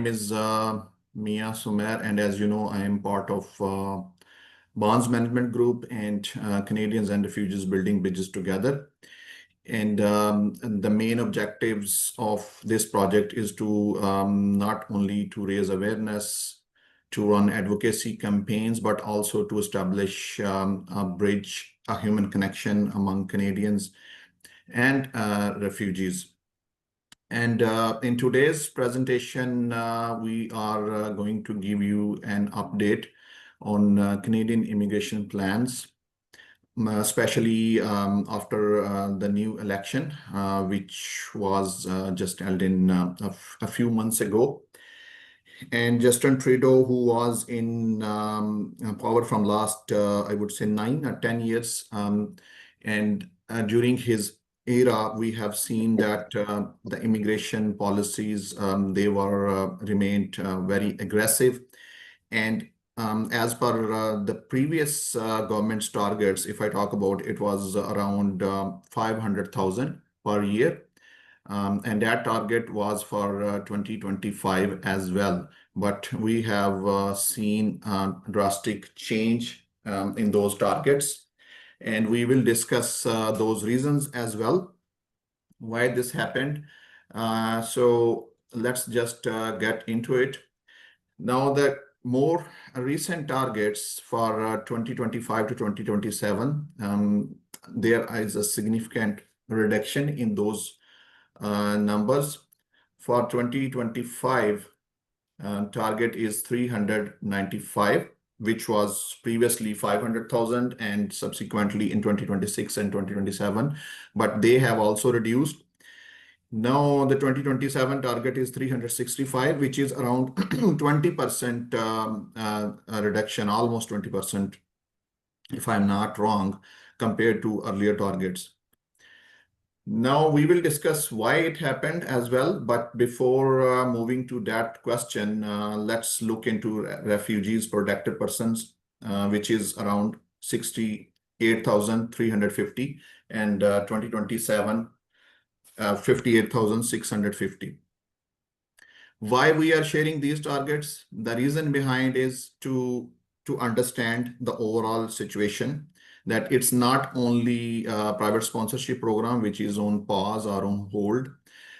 name is Mia Sumer, and as you know, I am part of Bonds Management Group and Canadians and Refugees Building Bridges Together. And the main objectives of this project is to not only to raise awareness, to run advocacy campaigns, but also to establish a bridge, a human connection among Canadians and refugees. And in today's presentation, we are going to give you an update on Canadian immigration plans, especially after the new election, which was just held in a few months ago. And Justin Trudeau, who was in power from last, I would say, 9 or 10 years, and during his era, we have seen that the immigration policies, they were remained very aggressive. And as per the previous government's targets, if I talk about, it was around 500,000 per year. And that target was for 2025 as well. But we have seen drastic change in those targets. And we will discuss those reasons as well, why this happened. So let's just get into it. Now, the more recent targets for 2025 to 2027, there is a significant reduction in those numbers. For 2025, target is 395, which was previously 500,000 and subsequently in 2026 and 2027, but they have also reduced. Now the 2027 target is 365, which is around 20% reduction, almost 20%, if I'm not wrong, compared to earlier targets. Now we will discuss why it happened as well, but before moving to that question, let's look into refugees, protected persons, which is around 68,350, and 2027, 58,650. Why we are sharing these targets? The reason behind is to understand the overall situation, that it's not only a private sponsorship program which is on pause or on hold.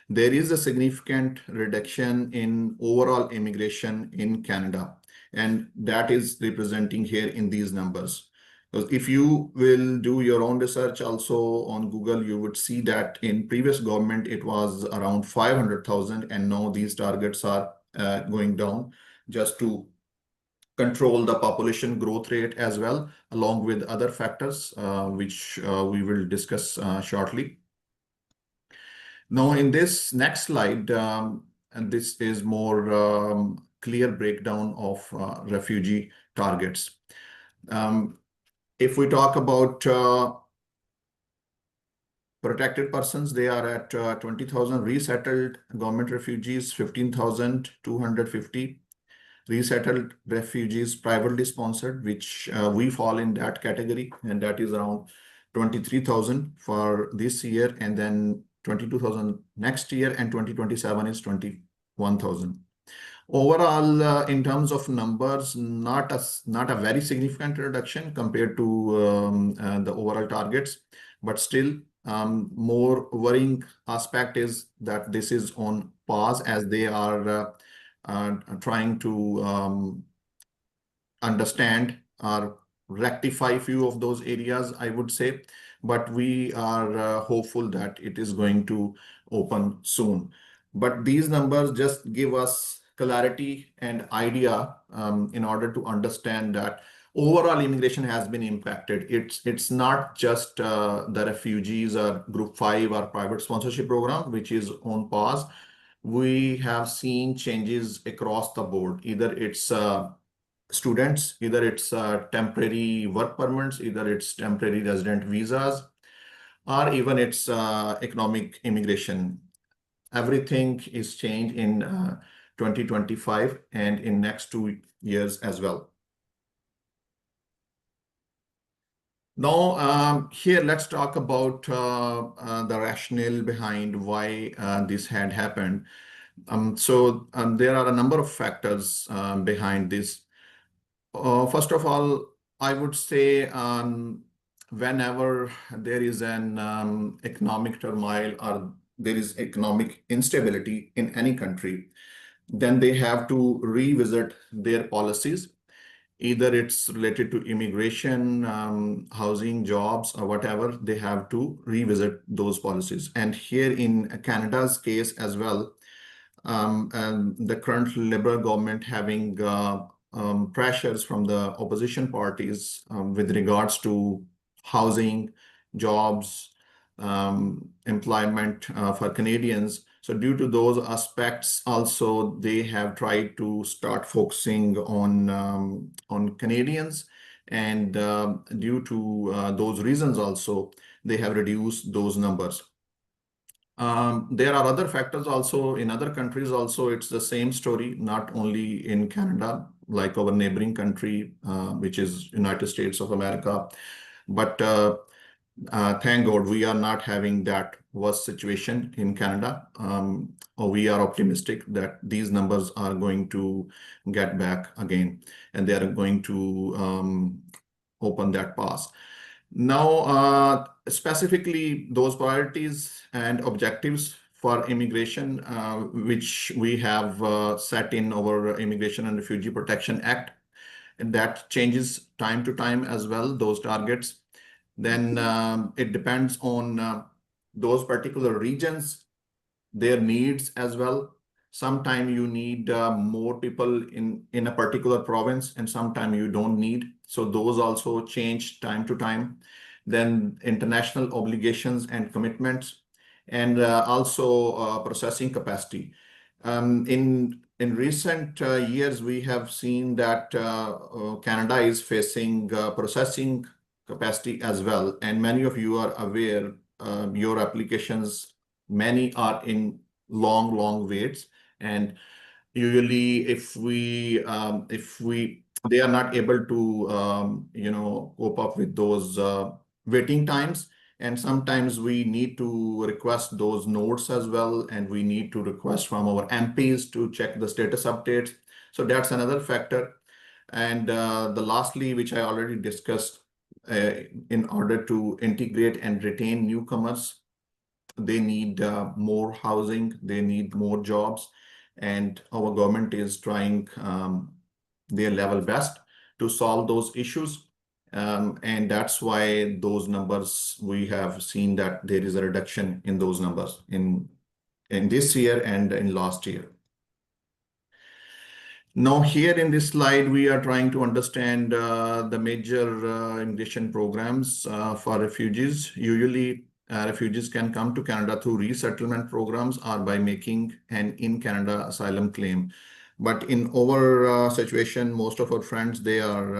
There is a significant reduction in overall immigration in Canada, and that is representing here in these numbers. Because if you will do your own research also on Google, you would see that in previous government, it was around 500,000, and now these targets are going down just to control the population growth rate as well, along with other factors, which we will discuss shortly. Now, in this next slide, and this is more clear breakdown of refugee targets. If we talk about protected persons, they are at 20,000. Resettled government refugees, 15,250. Resettled refugees privately sponsored, which we fall in that category, and that is around 23,000 for this year, and then 22,000 next year, and 2027 is 21,000. Overall, in terms of numbers, not a very significant reduction compared to the overall targets, but still more worrying aspect is that this is on pause as they are trying to understand or rectify few of those areas, I would say, but we are hopeful that it is going to open soon. But these numbers just give us clarity and idea in order to understand that overall immigration has been impacted. It's not just the refugees or Group 5 or private sponsorship program, which is on pause. We have seen changes across the board. Either it's students, either it's temporary work permits, either it's temporary resident visas, or even it's economic immigration. Everything is changed in 2025 and in next 2 years as well. Now, here let's talk about the rationale behind why this had happened. There are a number of factors behind this. First of all, I would say whenever there is an economic turmoil or there is economic instability in any country, then they have to revisit their policies. Either it's related to immigration, housing, jobs, or whatever, they have to revisit those policies. And here in Canada's case as well, and the current Liberal government having pressures from the opposition parties with regards to housing, jobs, employment for Canadians. So due to those aspects, also they have tried to start focusing on Canadians, and due to those reasons, also they have reduced those numbers. There are other factors also in other countries. Also, it's the same story, not only in Canada, like our neighboring country, which is United States of America. But thank God we are not having that worst situation in Canada. We are optimistic that these numbers are going to get back again, and they are going to open that pass. Now, specifically those priorities and objectives for immigration, which we have set in our Immigration and Refugee Protection Act, and that changes time to time as well, those targets. Then it depends on those particular regions, their needs as well. Sometimes you need more people in a particular province, and sometimes you don't need. So those also change time to time. Then international obligations and commitments, and also processing capacity. In recent years, we have seen that Canada is facing processing capacity as well. And many of you are aware, your applications, many are in long waits. And usually if they are not able to cope up with those waiting times, and sometimes we need to request those notes as well, and we need to request from our MPs to check the status updates. So that's another factor. And the lastly, which I already discussed, in order to integrate and retain newcomers, they need more housing, they need more jobs, and our government is trying their level best to solve those issues. And that's why those numbers, we have seen that there is a reduction in those numbers in this year and in last year. Now, here in this slide, we are trying to understand the major immigration programs for refugees. Usually, refugees can come to Canada through resettlement programs or by making an in-Canada asylum claim. But in our situation, most of our friends, they are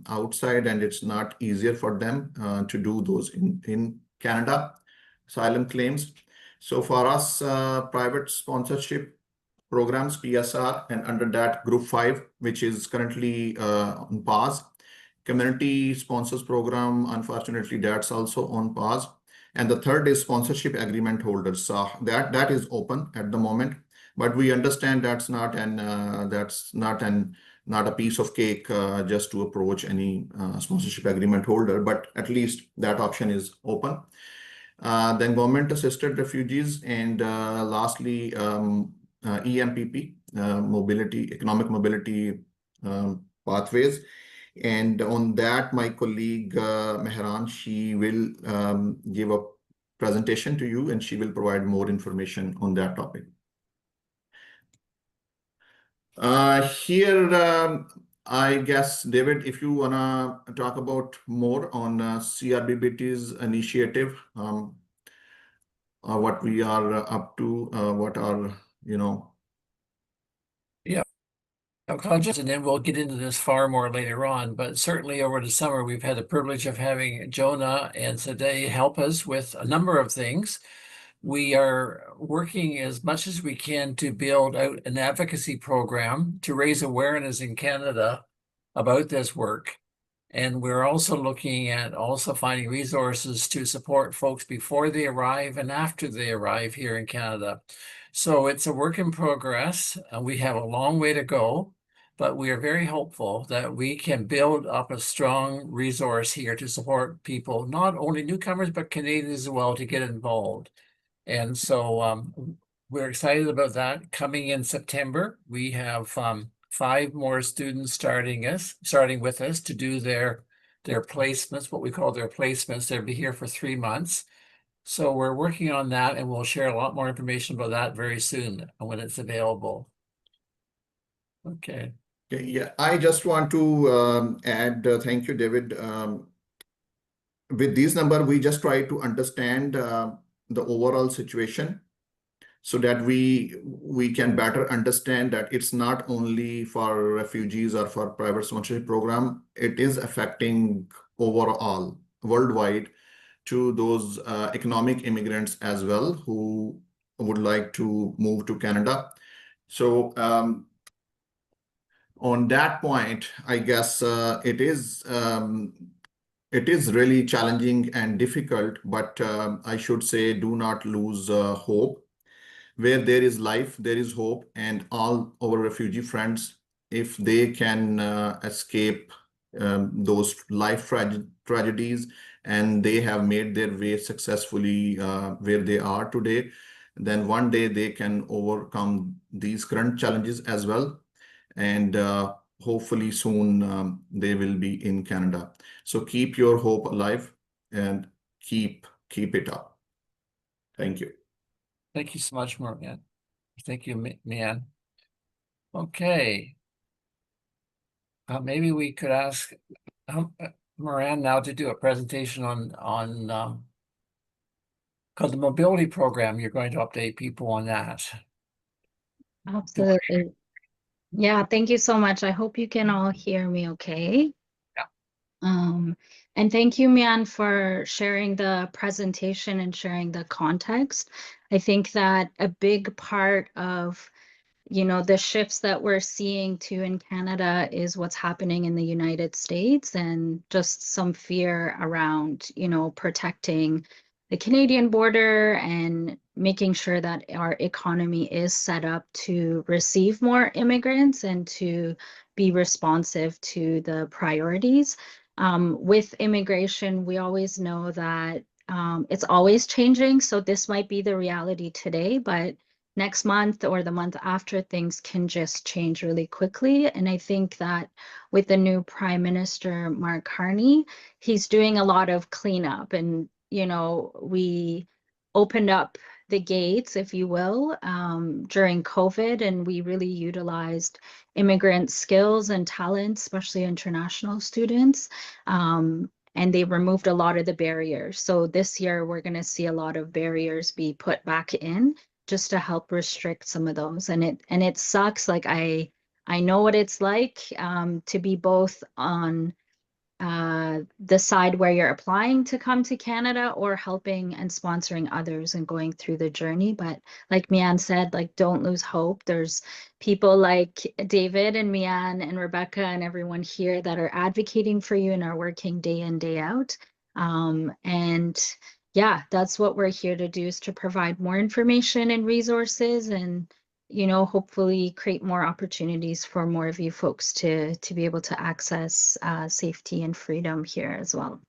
outside, and it's not easier for them to do those in Canada asylum claims. So for us, private sponsorship programs, PSR, and under that Group 5, which is currently on pause. Community sponsors program, unfortunately, that's also on pause. And the third is sponsorship agreement holders. So that is open at the moment, but we understand that's not a piece of cake just to approach any sponsorship agreement holder, but at least that option is open. Then government assisted refugees, and lastly, EMPP, economic mobility pathways. And on that, my colleague Mehran, she will give a presentation to you, and she will provide more information on that topic. Here, I guess, David, if you wanna talk about more on CRBBT's initiative, what we are up to, what are, Yeah, and then we'll get into this far more later on, but certainly over the summer, we've had the privilege of having Jonah and Sadeh help us with a number of things. We are working as much as we can to build out an advocacy program to raise awareness in Canada about this work. And we're also looking at finding resources to support folks before they arrive and after they arrive here in Canada. So it's a work in progress. We have a long way to go, but we are very hopeful that we can build up a strong resource here to support people, not only newcomers, but Canadians as well, to get involved. And so we're excited about that. Coming in September, we have 5 more students starting with us to do their placements, what we call their placements. They'll be here for 3 months. So we're working on that, and we'll share a lot more information about that very soon when it's available. Okay. Okay, yeah, I just want to add, thank you, David. With these number, we just try to understand the overall situation so that we can better understand that it's not only for refugees or for private sponsorship program, it is affecting overall worldwide to those economic immigrants as well who would like to move to Canada. So on that point, I guess it is really challenging and difficult, but I should say do not lose hope. Where there is life, there is hope, and all our refugee friends, if they can escape those life tragedies and they have made their way successfully where they are today, then one day they can overcome these current challenges as well. And hopefully soon they will be in Canada. So keep your hope alive and keep it up. Thank you. Thank you so much, Marianne. Thank you, Mian. Okay. Maybe we could ask Moran now to do a presentation on called the mobility program. You're going to update people on that. Absolutely. Yeah, thank you so much. I hope you can all hear me okay. Yeah. And thank you, Mian, for sharing the presentation and sharing the context. I think that a big part of the shifts that we're seeing too in Canada is what's happening in the United States and just some fear around, protecting the Canadian border and making sure that our economy is set up to receive more immigrants and to be responsive to the priorities. With immigration, we always know that it's always changing. So this might be the reality today, but next month or the month after, things can just change really quickly. And I think that with the new Prime Minister, Mark Carney, he's doing a lot of cleanup. And, we opened up the gates, if you will, during COVID, and we really utilized immigrant skills and talents, especially international students. And they removed a lot of the barriers. So this year, we're going to see a lot of barriers be put back in just to help restrict some of those. And it sucks. Like I know what it's like to be both on the side where you're applying to come to Canada or helping and sponsoring others and going through the journey. But like Mian said, like don't lose hope. There's people like David and Mian and Rebecca and everyone here that are advocating for you and are working day in, day out. And yeah, that's what we're here to do, is to provide more information and resources and hopefully create more opportunities for more of you folks to be able to access safety and freedom here as well.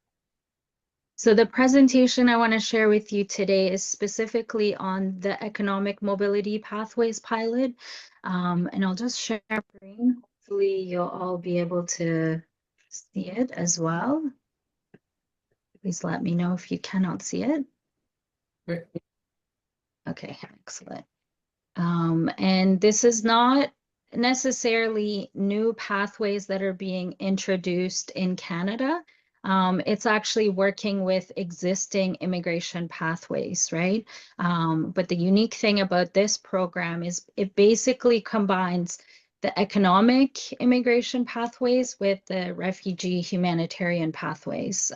So the presentation I want to share with you today is specifically on the economic mobility pathways pilot. And I'll just share screen. Hopefully you'll all be able to see it as well. Please let me know if you cannot see it. Great. Okay, excellent. And this is not necessarily new pathways that are being introduced in Canada. It's actually working with existing immigration pathways, right? But the unique thing about this program is it basically combines the economic immigration pathways with the refugee humanitarian pathways.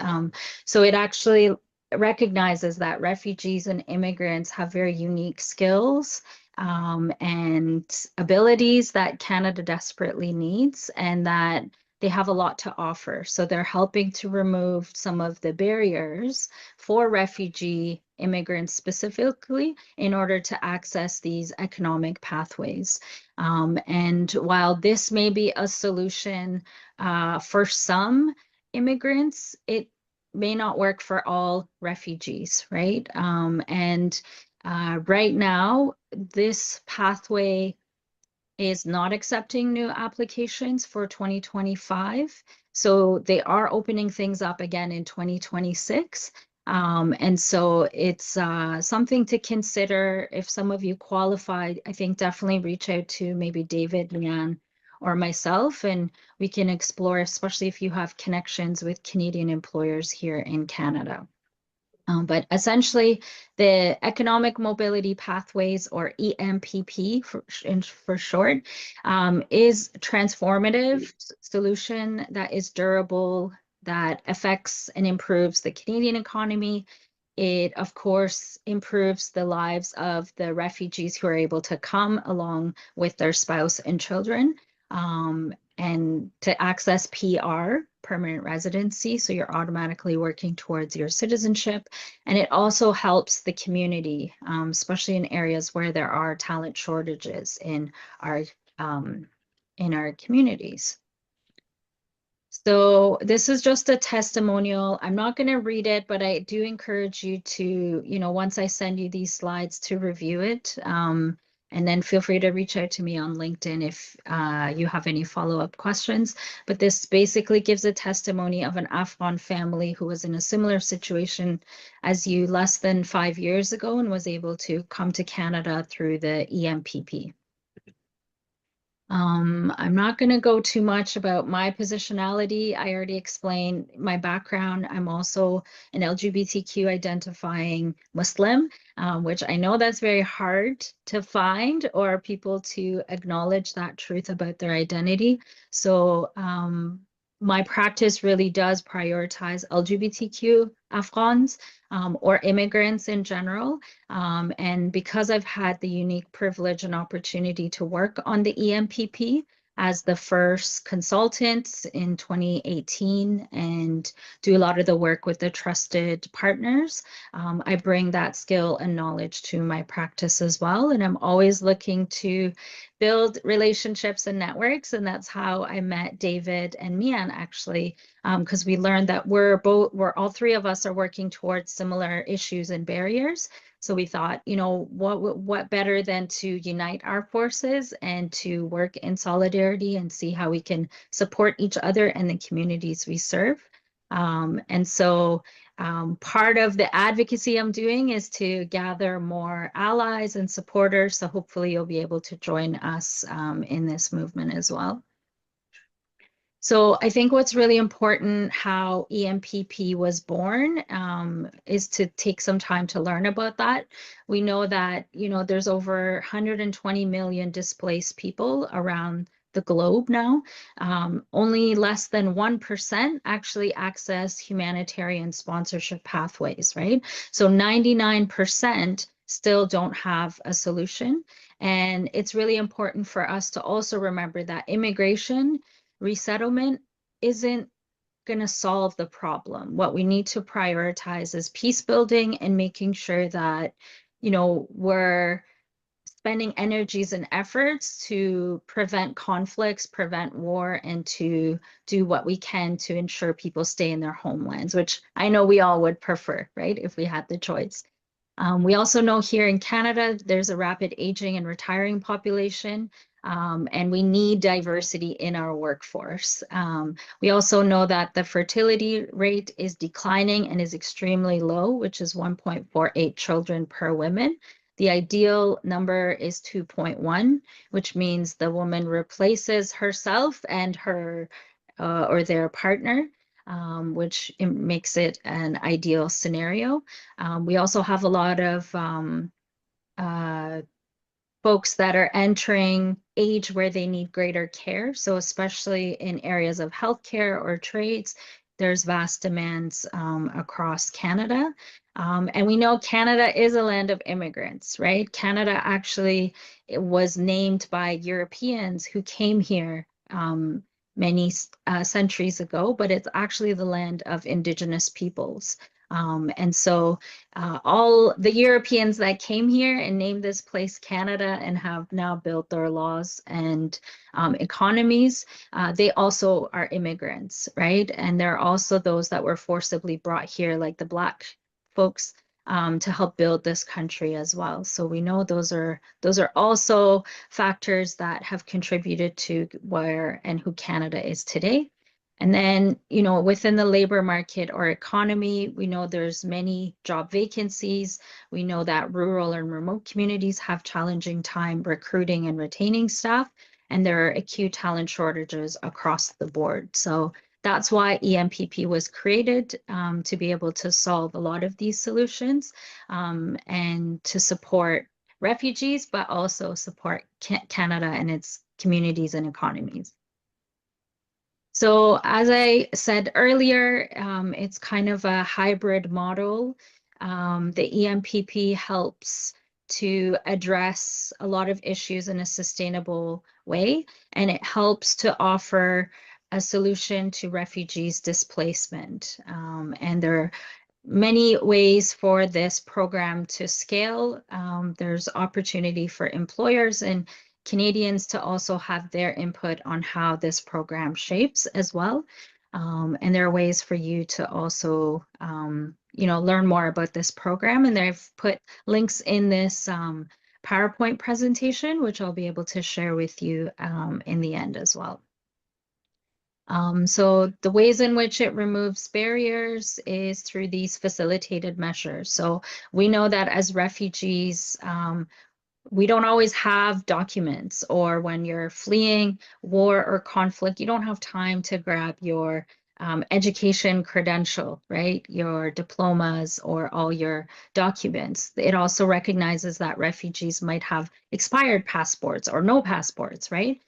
So it actually recognizes that refugees and immigrants have very unique skills and abilities that Canada desperately needs, and that they have a lot to offer. So they're helping to remove some of the barriers for refugee immigrants specifically in order to access these economic pathways. And while this may be a solution for some immigrants, it may not work for all refugees, right? And right now, this pathway is not accepting new applications for 2025. So they are opening things up again in 2026. And so it's something to consider. If some of you qualified, I think definitely reach out to maybe David, Leanne, or myself, and we can explore, especially if you have connections with Canadian employers here in Canada. But essentially, the Economic Mobility Pathways, or EMPP for short, is a transformative solution that is durable, that affects and improves the Canadian economy. It, of course, improves the lives of the refugees who are able to come along with their spouse and children. And to access PR, permanent residency, so you're automatically working towards your citizenship. And it also helps the community, especially in areas where there are talent shortages our in our communities. So this is just a testimonial. I'm not going to read it, but I do encourage you to, once I send you these slides, to review it. And then feel free to reach out to me on LinkedIn if you have any follow-up questions. But this basically gives a testimony of an Afghan family who was in a similar situation as you less than 5 years ago and was able to come to Canada through the EMPP. I'm not going to go too much about my positionality. I already explained my background. I'm also an LGBTQ identifying Muslim, which I know that's very hard to find or people to acknowledge that truth about their identity. So my practice really does prioritize LGBTQ Afghans or immigrants in general. And because I've had the unique privilege and opportunity to work on the EMPP as the first consultant in 2018 and do a lot of the work with the trusted partners, I bring that skill and knowledge to my practice as well. And I'm always looking to build relationships and networks. And that's how I met David and Mian, actually, because we learned that we're all three of us are working towards similar issues and barriers. So we thought, what better than to unite our forces and to work in solidarity and see how we can support each other and the communities we serve. And so part of the advocacy I'm doing is to gather more allies and supporters. So hopefully you'll be able to join us in this movement as well. So I think what's really important, how EMPP was born, is to take some time to learn about that. We know that, there's over 120 million displaced people around the globe now. Only less than 1% actually access humanitarian sponsorship pathways, right? So 99% still don't have a solution. And it's really important for us to also remember that immigration resettlement isn't going to solve the problem. What we need to prioritize is peace building and making sure that, we're spending energies and efforts to prevent conflicts, prevent war, and to do what we can to ensure people stay in their homelands, which I know we all would prefer, right, if we had the choice. We also know here in Canada, there's a rapid aging and retiring population, and we need diversity in our workforce. We also know that the fertility rate is declining and is extremely low, which is 1.48 children per woman. The ideal number is 2.1, which means the woman replaces herself and her or their partner. Which makes it an ideal scenario. We also have a lot of folks that are entering age where they need greater care. So especially in areas of healthcare or trades, there's vast demands across Canada. And we know Canada is a land of immigrants, right? Canada actually was named by Europeans who came here many centuries ago, but it's actually the land of indigenous peoples. And so all the Europeans that came here and named this place Canada and have now built their laws and economies, they also are immigrants, right? And there are also those that were forcibly brought here, like the Black folks, to help build this country as well. So we know those are also factors that have contributed to where and who Canada is today. And then, you know, within the labor market or economy, we know there's many job vacancies. We know that rural and remote communities have challenging time recruiting and retaining staff, and there are acute talent shortages across the board. So that's why EMPP was created, to be able to solve a lot of these solutions, and to support refugees, but also support Canada and its communities and economies. So as I said earlier, it's kind of a hybrid model. The EMPP helps to address a lot of issues in a sustainable way, and it helps to offer a solution to refugees' displacement. And there are many ways for this program to scale. There's opportunity for employers and Canadians to also have their input on how this program shapes as well. And there are ways for you to also, you know, learn more about this program. And I've put links in this PowerPoint presentation, which I'll be able to share with you in the end as well. So the ways in which it removes barriers is through these facilitated measures. So we know that as refugees, we don't always have documents, or when you're fleeing war or conflict, you don't have time to grab your education credential, right? Your diplomas or all your documents. It also recognizes that refugees might have expired passports or no passports, right?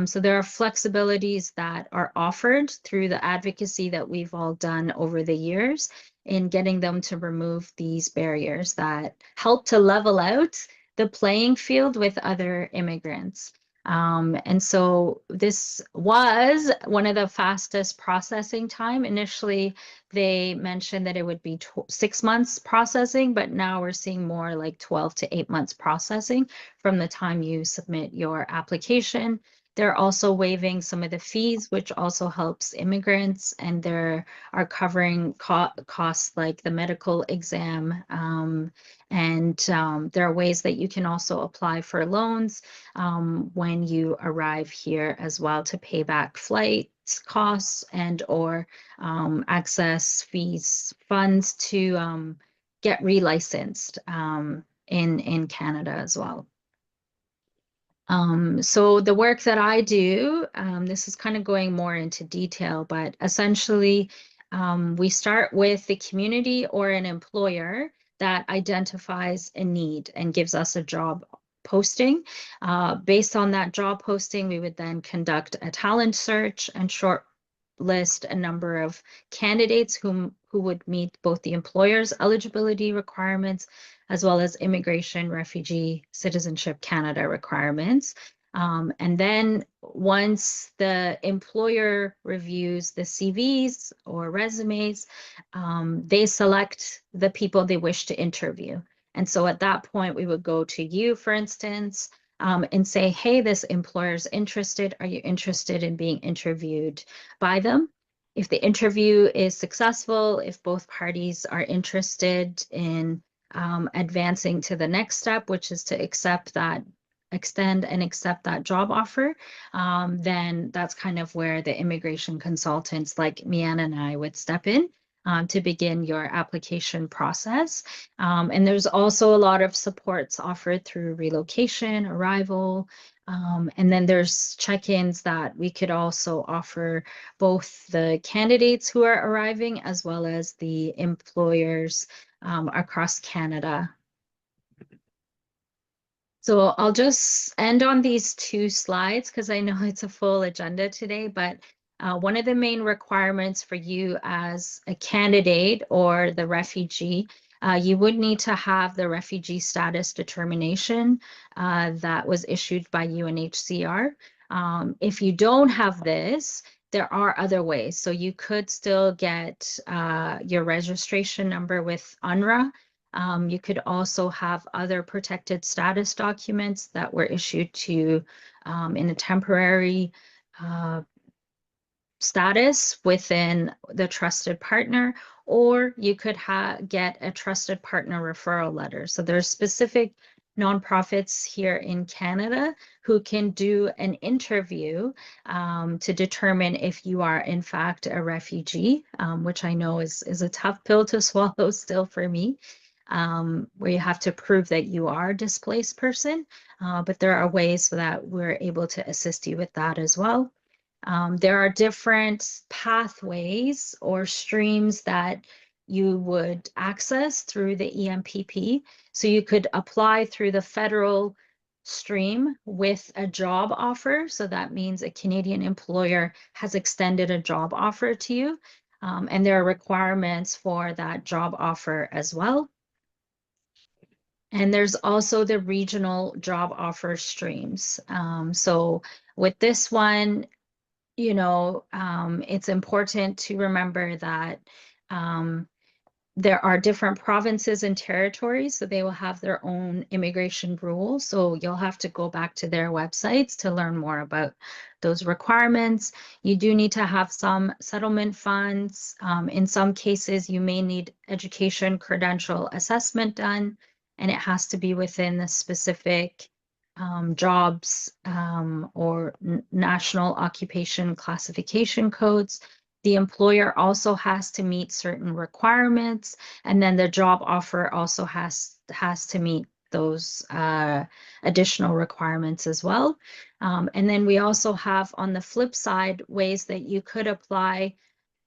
So there are flexibilities that are offered through the advocacy that we've all done over the years in getting them to remove these barriers that help to level out the playing field with other immigrants. And so this was one of the fastest processing time. Initially, they mentioned that it would be 6 months processing, but now we're seeing more like 12 to 8 months processing from the time you submit your application. They're also waiving some of the fees, which also helps immigrants, and they are covering costs like the medical exam. And there are ways that you can also apply for loans when you arrive here as well to pay back flight costs and or access fees funds to get relicensed in Canada as well. So the work that I do, this is kind of going more into detail, but essentially we start with the community or an employer that identifies a need and gives us a job posting. Based on that job posting, we would then conduct a talent search and shortlist a number of candidates who would meet both the employer's eligibility requirements as well as Immigration, Refugee, Citizenship Canada requirements. And then once the employer reviews the CVs or resumes, they select the people they wish to interview. And so at that point, we would go to you, for instance, and say, hey, this employer's interested. Are you interested in being interviewed by them? If the interview is successful, if both parties are interested in advancing to the next step, which is to extend and accept that job offer, then that's kind of where the immigration consultants like Mian and I would step in to begin your application process. And there's also a lot of supports offered through relocation, arrival, and then there's check-ins that we could also offer both the candidates who are arriving as well as the employers across Canada. So I'll just end on these 2 slides because I know it's a full agenda today, but one of the main requirements for you as a candidate or the refugee, you would need to have the refugee status determination that was issued by UNHCR. If you don't have this, there are other ways. So you could still get your registration number with UNRWA. You could also have other protected status documents that were issued to in a temporary status within the trusted partner, or you could get a trusted partner referral letter. So there's specific nonprofits here in Canada who can do an interview to determine if you are in fact a refugee, which I know is a tough pill to swallow still for me, where you have to prove that you are a displaced person. But there are ways that we're able to assist you with that as well. There are different pathways or streams that you would access through the EMPP. So you could apply through the federal stream with a job offer. So that means a Canadian employer has extended a job offer to you. And there are requirements for that job offer as well. And there's also the regional job offer streams. So with this one, it's important to remember that there are different provinces and territories, so they will have their own immigration rules. So you'll have to go back to their websites to learn more about those requirements. You do need to have some settlement funds. In some cases, you may need education credential assessment done, and it has to be within the specific jobs or national occupation classification codes. The employer also has to meet certain requirements, and then the job offer also has to meet those additional requirements as well. And then we also have on the flip side ways that you could apply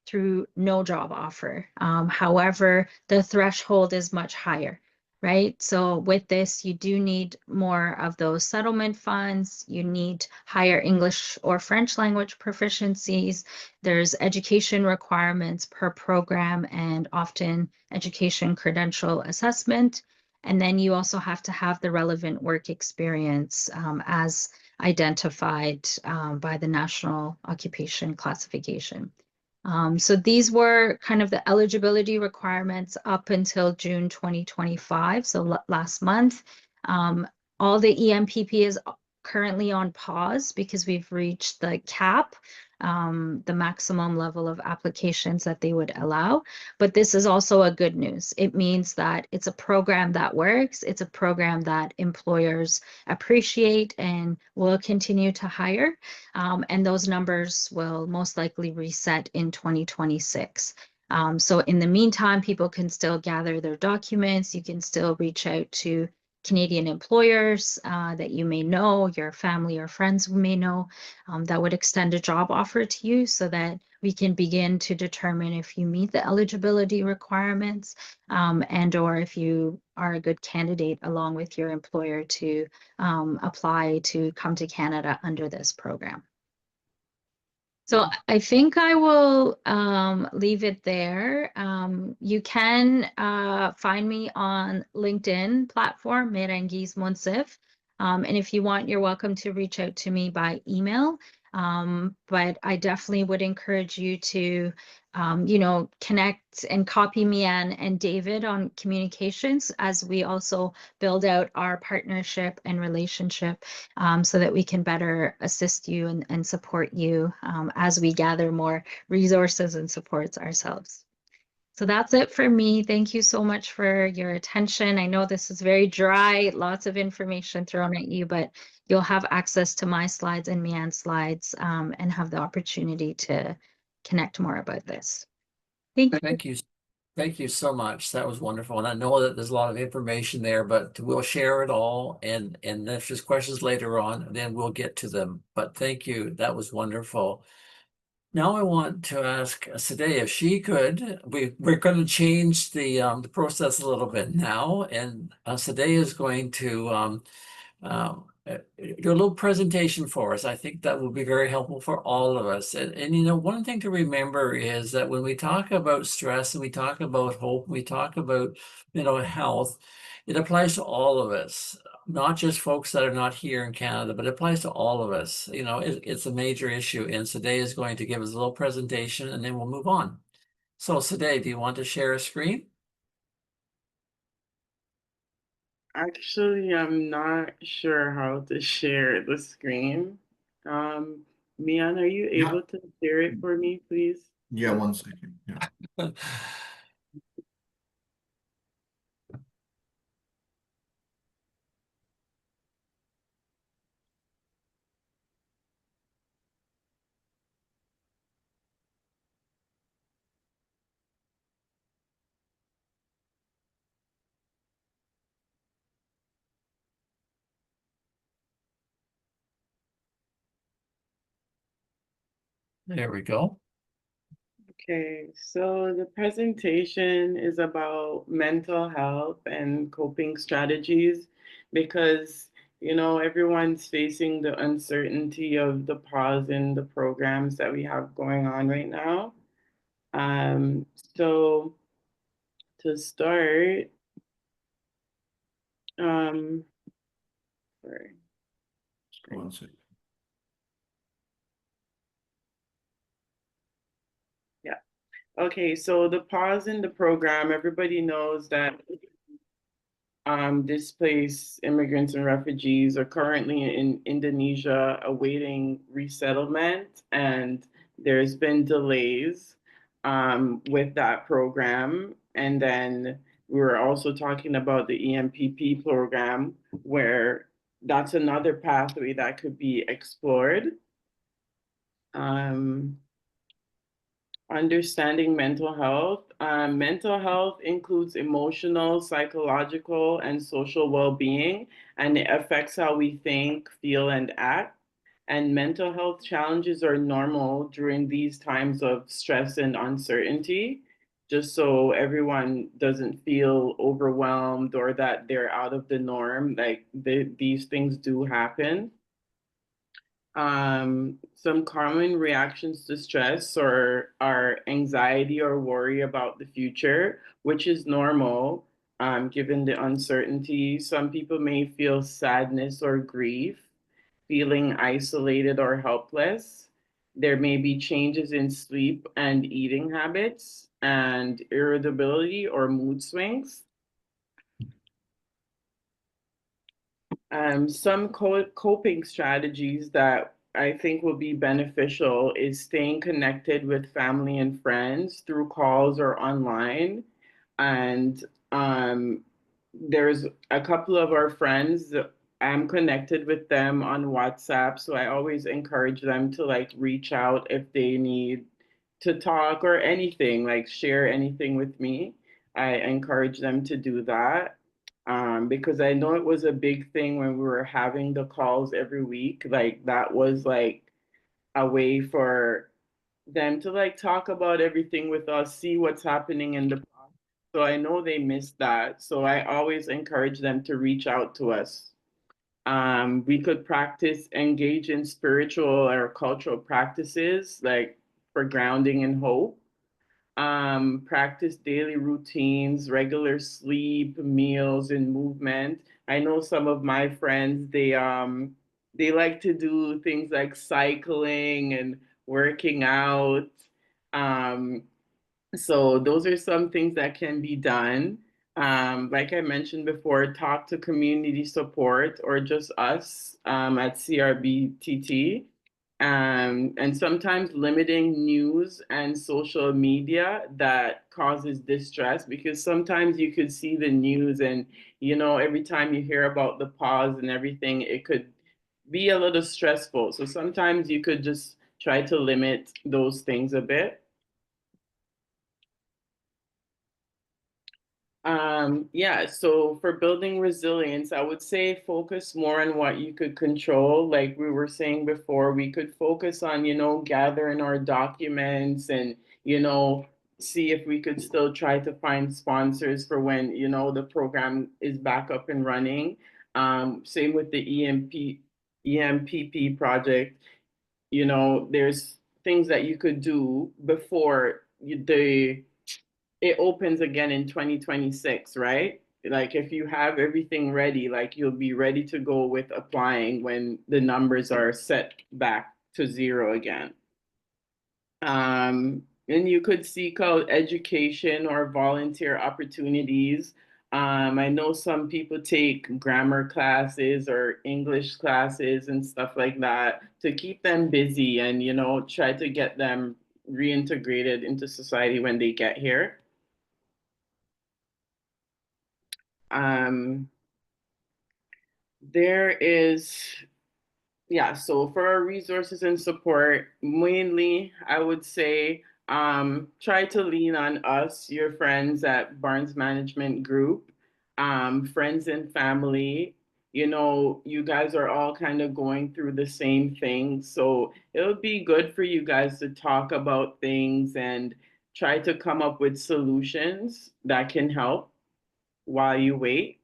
through no job offer. However, the threshold is much higher, right? So with this, you do need more of those settlement funds. You need higher English or French language proficiencies. There's education requirements per program and often education credential assessment. And then you also have to have the relevant work experience as identified by the National Occupation Classification. So these were kind of the eligibility requirements up until June 2025, so last month. All the EMPP is currently on pause because we've reached the cap, the maximum level of applications that they would allow. But this is also a good news. It means that it's a program that works. It's a program that employers appreciate and will continue to hire. And those numbers will most likely reset in 2026. So in the meantime, people can still gather their documents. You can still reach out to Canadian employers that you may know, your family or friends may know, that would extend a job offer to you so that we can begin to determine if you meet the eligibility requirements and or if you are a good candidate along with your employer to apply to come to Canada under this program. So I think I will leave it there. You can find me on LinkedIn platform, Merengis Monsif. And if you want, you're welcome to reach out to me by email. But I definitely would encourage you to, connect and copy me and David on communications as we also build out our partnership and relationship so that we can better assist you and support you as we gather more resources and supports ourselves. So that's it for me. Thank you so much for your attention. I know this is very dry, lots of information thrown at you, but you'll have access to my slides and Mian's slides and have the opportunity to connect more about this. Thank you. Thank you. Thank you so much. That was wonderful. And I know that there's a lot of information there, but we'll share it all. And if there's questions later on, then we'll get to them. But thank you. That was wonderful. Now I want to ask Sadeh if she could. We're going to change the process a little bit now, and Sadeh is going to do a little presentation for us. I think that will be very helpful for all of us. And one thing to remember is that when we talk about stress and we talk about hope, we talk about health, it applies to all of us. not just folks that are not here in Canada, but it applies to all of us. You know, it's a major issue, and Sade is going to give us a little presentation, and then we'll move on. So, Sade, do you want to share a screen? Actually, I'm not sure how to share the screen. Mian, are you Yeah, able to share it for me, please? yeah, 1 second. Yeah. There we go. Okay, so the presentation is about mental health and coping strategies because, everyone's facing the uncertainty of the pause in the programs that we have going on right now. Um, so to start, um, sorry. 1 second. Yeah. Okay, so the pause in the program, everybody knows that displaced immigrants and refugees are currently in Indonesia awaiting resettlement, and there's been delays with that program. And then we were also talking about the EMPP program, where that's another pathway that could be explored. Um, Understanding mental health. Mental health includes emotional, psychological, and social well being, and it affects how we think, feel, and act. And mental health challenges are normal during these times of stress and uncertainty, just so everyone doesn't feel overwhelmed or that they're out of the norm. Like these things do happen. Some common reactions to stress or are anxiety or worry about the future, which is normal given the uncertainty. Some people may feel sadness or grief, feeling isolated or helpless. There may be changes in sleep and eating habits and irritability or mood swings. Some coping strategies that I think will be beneficial is staying connected with family and friends through calls or online. And there's a couple of our friends that I'm connected with them on WhatsApp. So I always encourage them to like reach out if they need to talk or anything, like share anything with me. I encourage them to do that because I know it was a big thing when we were having the calls every week. Like that was like a way for them to like talk about everything with us, see what's happening in the process. So I know they missed that. So I always encourage them to reach out to us. We could practice, engage in spiritual or cultural practices like for grounding and hope. Practice daily routines, regular sleep, meals, and movement. I know some of my friends, they like to do things like cycling and working out. Um, so those are some things that can be done. Like I mentioned before, talk to community support or just us at CRBTT. And sometimes limiting news and social media that causes distress because sometimes you could see the news and, every time you hear about the pause and everything, it could be a little stressful. So sometimes you could just try to limit those things a bit. Yeah, so for building resilience, I would say focus more on what you could control. Like we were saying before, we could focus on, gathering our documents and, see if we could still try to find sponsors for when, the program is back up and running. Same with the EMPP project, there's things that you could do before it opens again in 2026, right? Like if you have everything ready, like you'll be ready to go with applying when the numbers are set back to zero again. And you could seek out education or volunteer opportunities. I know some people take grammar classes or English classes and stuff like that to keep them busy and, you know, try to get them reintegrated into society when they get here. Um, there is Yeah, so for our resources and support, mainly I would say try to lean on us, your friends at Barnes Management Group, friends and family. You know, you guys are all kind of going through the same thing. So it would be good for you guys to talk about things and try to come up with solutions that can help while you wait.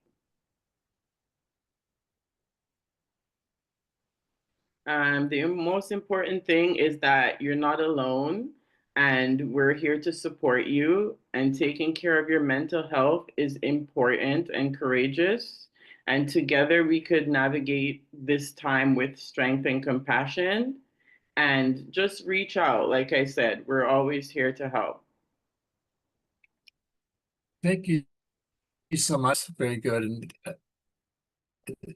The most important thing is that you're not alone and we're here to support you. And taking care of your mental health is important and courageous. And together we could navigate this time with strength and compassion. And just reach out. Like I said, we're always here to help. Thank you so much. Very good. And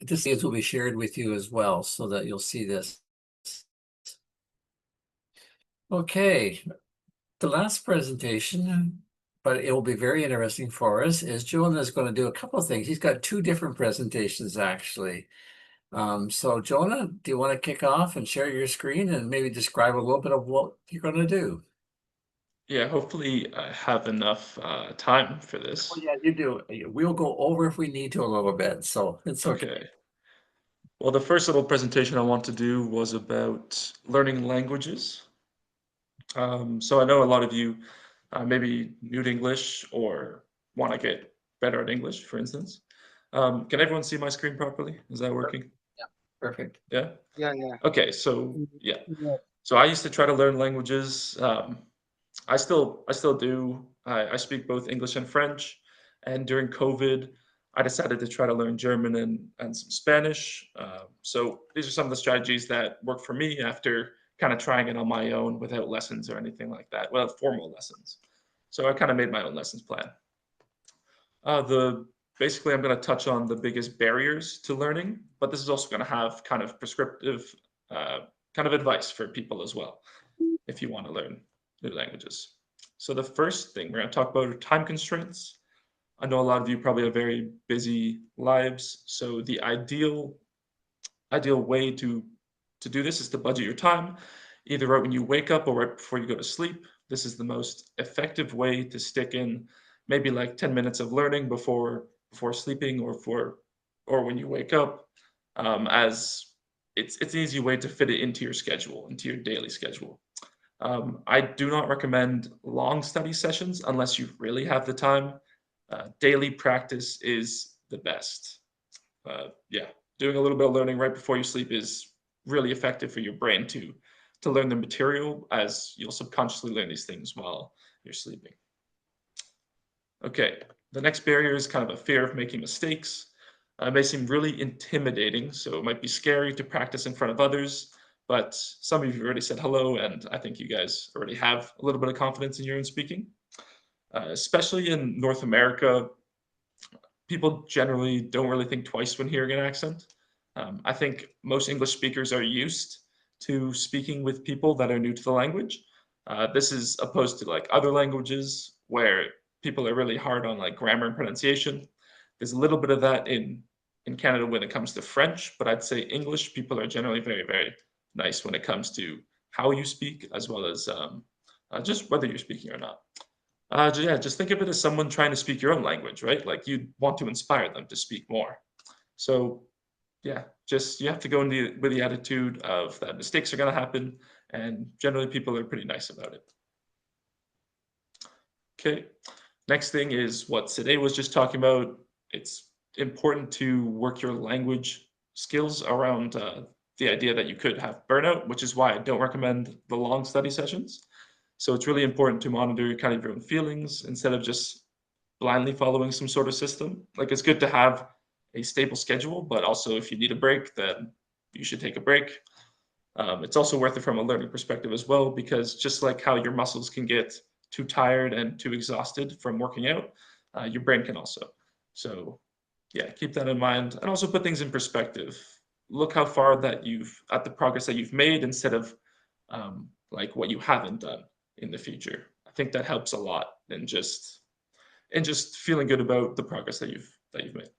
this will be shared with you as well so that you'll see this. Okay, the last presentation, but it will be very interesting for us, is Jonah is going to do a couple of things. He's got two different presentations actually. So Jonah, do you want to kick off and share your screen and maybe describe a little bit of what you're going to do? Yeah, hopefully I have enough time for this. Oh, yeah, you do. We'll go over if we need to a little bit, so it's okay. Okay. Well, the first little presentation I want to do was about learning languages. So I know a lot of you maybe new to English or want to get better at English, for instance. Can everyone see my screen properly? Is that working? Yeah, perfect. Yeah? Yeah, yeah. Okay, so yeah. Yeah. So I used to try to learn languages. I still do. I speak both English and French. And during COVID, I decided to try to learn German and some Spanish. So these are some of the strategies that work for me after kind of trying it on my own without lessons or anything like that, without formal lessons. So I kind of made my own lessons plan. The Basically, I'm going to touch on the biggest barriers to learning, but this is also going to have kind of prescriptive kind of advice for people as well if you want to learn new languages. So the first thing we're going to talk about are time constraints. I know a lot of you probably have very busy lives, so the ideal way to do this is to budget your time, either right when you wake up or right before you go to sleep. This is the most effective way to stick in maybe like 10 minutes of learning before sleeping or when you wake up, as it's an easy way to fit it into your schedule, into your daily schedule. I do not recommend long study sessions unless you really have the time. Daily practice is the best. Yeah, doing a little bit of learning right before you sleep is really effective for your brain to learn the material, as you'll subconsciously learn these things while you're sleeping. Okay, the next barrier is kind of a fear of making mistakes. It may seem really intimidating, so it might be scary to practice in front of others, but some of you already said hello, and I think you guys already have a little bit of confidence in your own speaking. Especially in North America, people generally don't really think twice when hearing an accent. I think most English speakers are used to speaking with people that are new to the language. This is opposed to like other languages where people are really hard on like grammar and pronunciation. There's a little bit of that in Canada when it comes to French, but I'd say English people are generally very, very nice when it comes to how you speak, as well as just whether you're speaking or not. Yeah, just think of it as someone trying to speak your own language, right? Like you'd want to inspire them to speak more. So yeah, just you have to go into with the attitude of that mistakes are going to happen, and generally people are pretty nice about it. Okay, next thing is what Sade was just talking about. It's important to work your language skills around the idea that you could have burnout, which is why I don't recommend the long study sessions. So it's really important to monitor kind of your own feelings instead of just blindly following some sort of system. Like it's good to have a stable schedule, but also if you need a break, then you should take a break. It's also worth it from a learning perspective as well, because just like how your muscles can get too tired and too exhausted from working out, your brain can also. So yeah, keep that in mind, and also put things in perspective. Look how far that you've at the progress that you've made instead of like what you haven't done in the future. I think that helps a lot in just feeling good about the progress that you've made.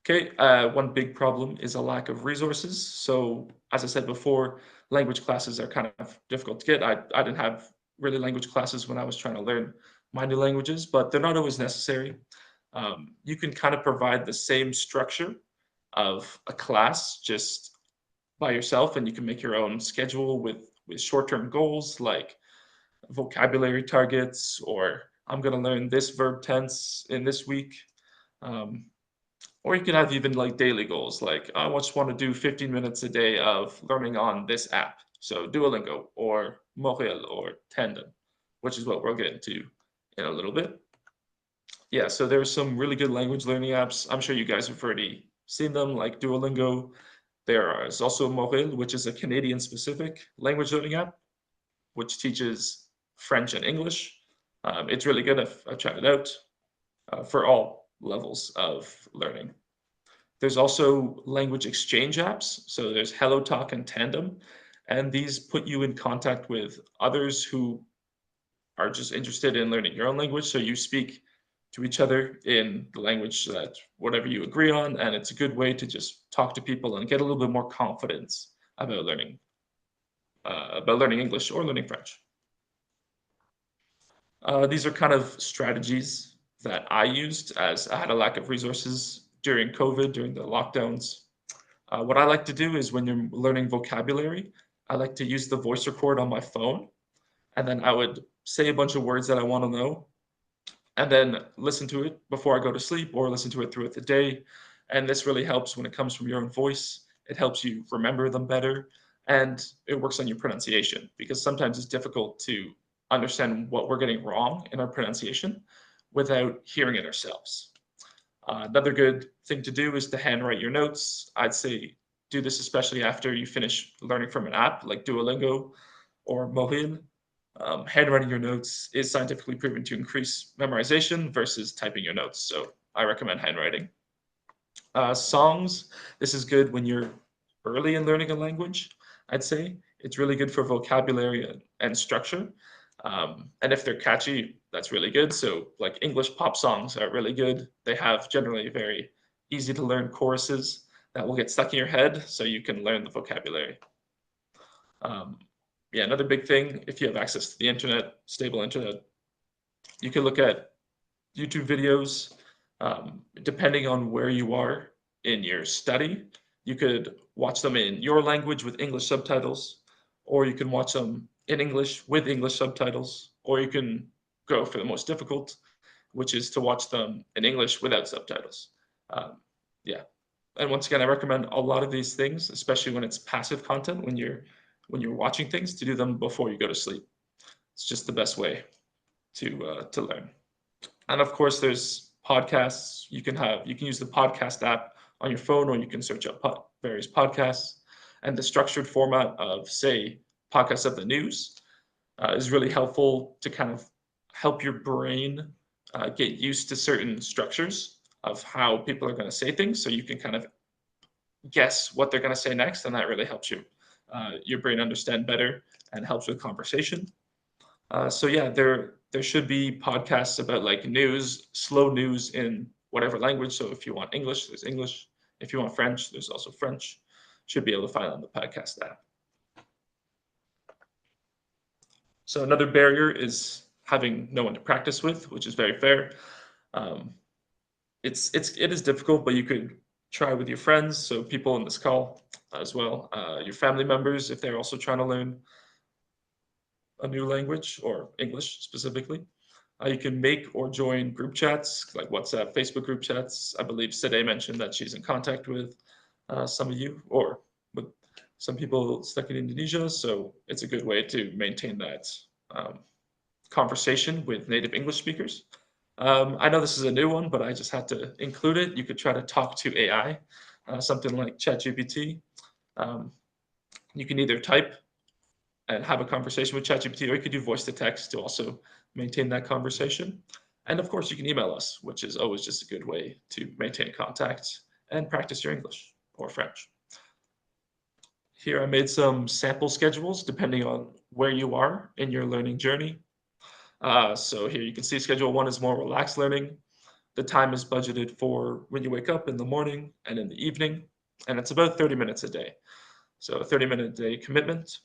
Okay, one big problem is a lack of resources. So as I said before, language classes are kind of difficult to get. I didn't have really language classes when I was trying to learn my new languages, but they're not always necessary. You can kind of provide the same structure of a class just by yourself, and you can make your own schedule with short-term goals like vocabulary targets, or I'm going to learn this verb tense in this week. Um, or you can have even like daily goals, like I just want to do 15 minutes a day of learning on this app. So Duolingo or Morel or Tandem, which is what we'll get into in a little bit. Yeah, so there's some really good language learning apps. I'm sure you guys have already seen them, like Duolingo. There is also Morel, which is a Canadian specific language learning app, which teaches French and English. It's really good. I've tried it out for all levels of learning. There's also language exchange apps. So there's HelloTalk and Tandem, and these put you in contact with others who are just interested in learning your own language. So you speak to each other in the language that whatever you agree on, and it's a good way to just talk to people and get a little bit more confidence about learning English or learning French. These are kind of strategies that I used as I had a lack of resources during COVID, during the lockdowns. What I like to do is when you're learning vocabulary, I like to use the voice record on my phone, and then I would say a bunch of words that I want to know, and then listen to it before I go to sleep or listen to it throughout the day. And this really helps when it comes from your own voice. It helps you remember them better, and it works on your pronunciation, because sometimes it's difficult to understand what we're getting wrong in our pronunciation without hearing it ourselves. Another good thing to do is to handwrite your notes. I'd say do this especially after you finish learning from an app like Duolingo or Mohil. Handwriting your notes is scientifically proven to increase memorization versus typing your notes. So I recommend handwriting. Songs, this is good when you're early in learning a language, I'd say. It's really good for vocabulary and structure. And if they're catchy, that's really good. So like English pop songs are really good. They have generally very easy to learn choruses that will get stuck in your head so you can learn the vocabulary. Yeah, another big thing, if you have access to the internet, stable internet, you can look at YouTube videos. Depending on where you are in your study, you could watch them in your language with English subtitles, or you can watch them in English with English subtitles, or you can go for the most difficult, which is to watch them in English without subtitles. Yeah, and once again, I recommend a lot of these things, especially when it's passive content, when you're watching things, to do them before you go to sleep. It's just the best way to learn. And of course, there's podcasts. You can use the podcast app on your phone, or you can search up various podcasts. And the structured format of, say, podcasts of the news is really helpful to kind of help your brain get used to certain structures of how people are going to say things, so you can kind of guess what they're going to say next, and that really helps your brain understand better and helps with conversation. So yeah, there should be podcasts about like news, slow news in whatever language. So if you want English, there's English. If you want French, there's also French. Should be able to find on the podcast app. So another barrier is having no one to practice with, which is very fair. Um, it is difficult, but you could try with your friends, so people in this call as well, your family members if they're also trying to learn a new language or English specifically. You can make or join group chats like WhatsApp, Facebook group chats. I believe Sade mentioned that she's in contact with some of you, or with some people stuck in Indonesia. So it's a good way to maintain that conversation with native English speakers. I know this is a new one, but I just had to include it. You could try to talk to AI, something like ChatGPT. Um, you can either type and have a conversation with ChatGPT, or you could do voice to text to also maintain that conversation. And of course, you can email us, which is always just a good way to maintain contact and practice your English or French. Here I made some sample schedules depending on where you are in your learning journey. So here you can see schedule 1 is more relaxed learning. The time is budgeted for when you wake up in the morning and in the evening, and it's about 30 minutes a day. So a 30-minute a day commitment.